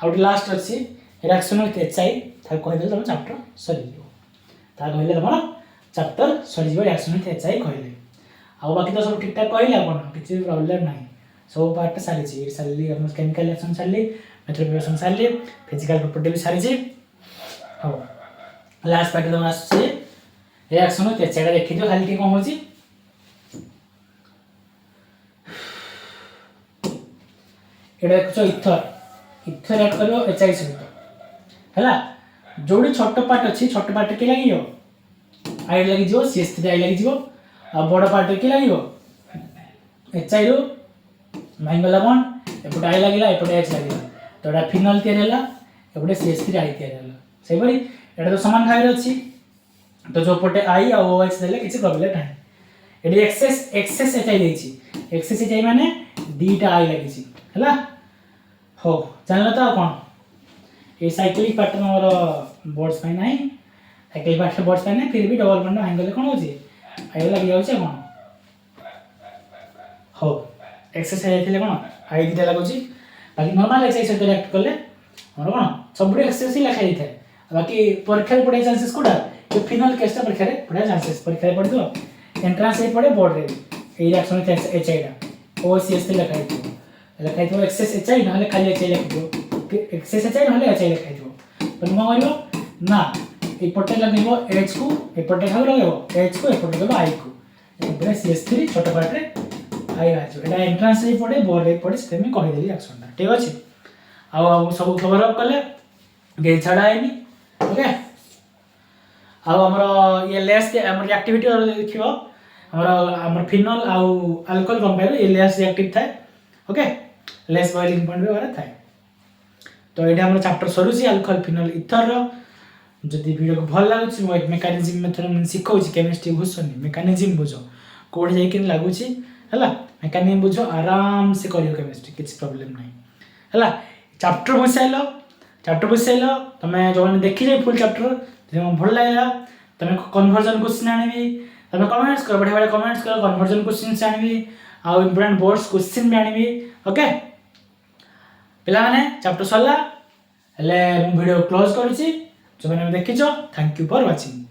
आउट लास्ट अछि रिएक्शन विथ HI था कहले तम चैप्टर सरी जो ता कहले तम चैप्टर सरी जो रिएक्शन विथ HI कहले आ बाकी तो सब ठीक ठाक कहले अपन किछि प्रॉब्लम नाही सब पार्ट सारी छी साली हम केमिकल रिएक्शन साली मेथड रिएक्शन साली फिजिकल प्रॉपर्टी भी सारी छी हो लास्ट पार्ट तम आसी रिएक्शन विथ HI देखि जो खाली के कोन होची एडा कुछ इथर ऐड करियो HI सहित हैला जोडी छोट पार्ट अछि छोट पार्ट के लागियो आई लागि जो CH3 आई लागि जो आ बड़ पार्ट के लागियो HI रो माइंगला बॉन्ड एपटे आई लागिला एपटे H लागिला तो एडा फिनल तयार हैला एपटे CH3 आई तयार हैला सही बरी एडा तो समान भाग रे अछि तो जो पटे I आ OH देले किछि प्रॉब्लम नाही एडी एक्सेस HI देछि एक्सेस HI माने दीटा आई लागि छी हैला हो जानला तो कोन ए साइक्लिक पैटर्न और बोर्ड्स पे नहीं साइक्लिक पैटर्न बोर्ड्स पे नहीं फिर भी डबल बॉन्ड एंगल कोन होची आइ लगी जाउ छै कोन हो एक्सरसाइज थिले कोन आई दिटा लागुची बाकी नॉर्मल एक्सरसाइज से रिएक्ट करले और कोन सब एक्सरसाइज ही लिखा जाय बाकी परीक्षा रे पड़े चांसेस कोडा ये फाइनल केस परीक्षा रे पड़े चांसेस परीक्षा रे पड़ दो एंट्रेंस से पड़े बोर्ड रे ए रिएक्शन HI रा OCS से लिखा है तो एक्सेस HI नहले खाली HI लिखो एक्सेस HI नहले HI लिखा है तो म करियो ना एपटे लगेबो H को एपटे खाउ लगेबो H को एपटे लगेबो I को एपटे CH3 छोट पार्ट रे I आजो एटा एंट्रेंस से पड़े बोर्ड रे पड़े से में कहि देली रिएक्शन ठीक अछि आ सब खबर अप करले गे छडा आइनी ओके आ हमरो ये लेस हमर एक्टिविटी और देखियो हमर फिनल आ अल्कोहल कंपाउंड ये लेस रिएक्टिव थाए ओके लेस बॉइलिंग पॉइंट भी वाला थाए तो एटा हमर चैप्टर सरुसी अल्कोहल फिनल इथर रो जदि वीडियो को भल लगुच मो मेकानिजम मेथड शिखा केमिस्ट्री बुझनी मेकानिजम बुझ कौट जाइक लगुच है मेकानिजम बुझ आराम से कर केमिस्ट्री किसी प्रोब्लेम ना है चैप्टर बुझ साइल तुम जो मैंने देखी फुल चैप्टर तुम भल लगे तुम कन्वर्जन क्वेश्चन आनी तुम कमेंट्स कर बढ़िया बढ़िया कमेंट्स कर कन्वर्जन क्वेश्चन आनी आउ इंपोर्टेंट बोर्ड्स क्वेश्चन भी आनी ओके पे चैप्टर सरला वीडियो क्लोज करुच्ची जो मैंने देखी थैंक यू फॉर वाचिंग।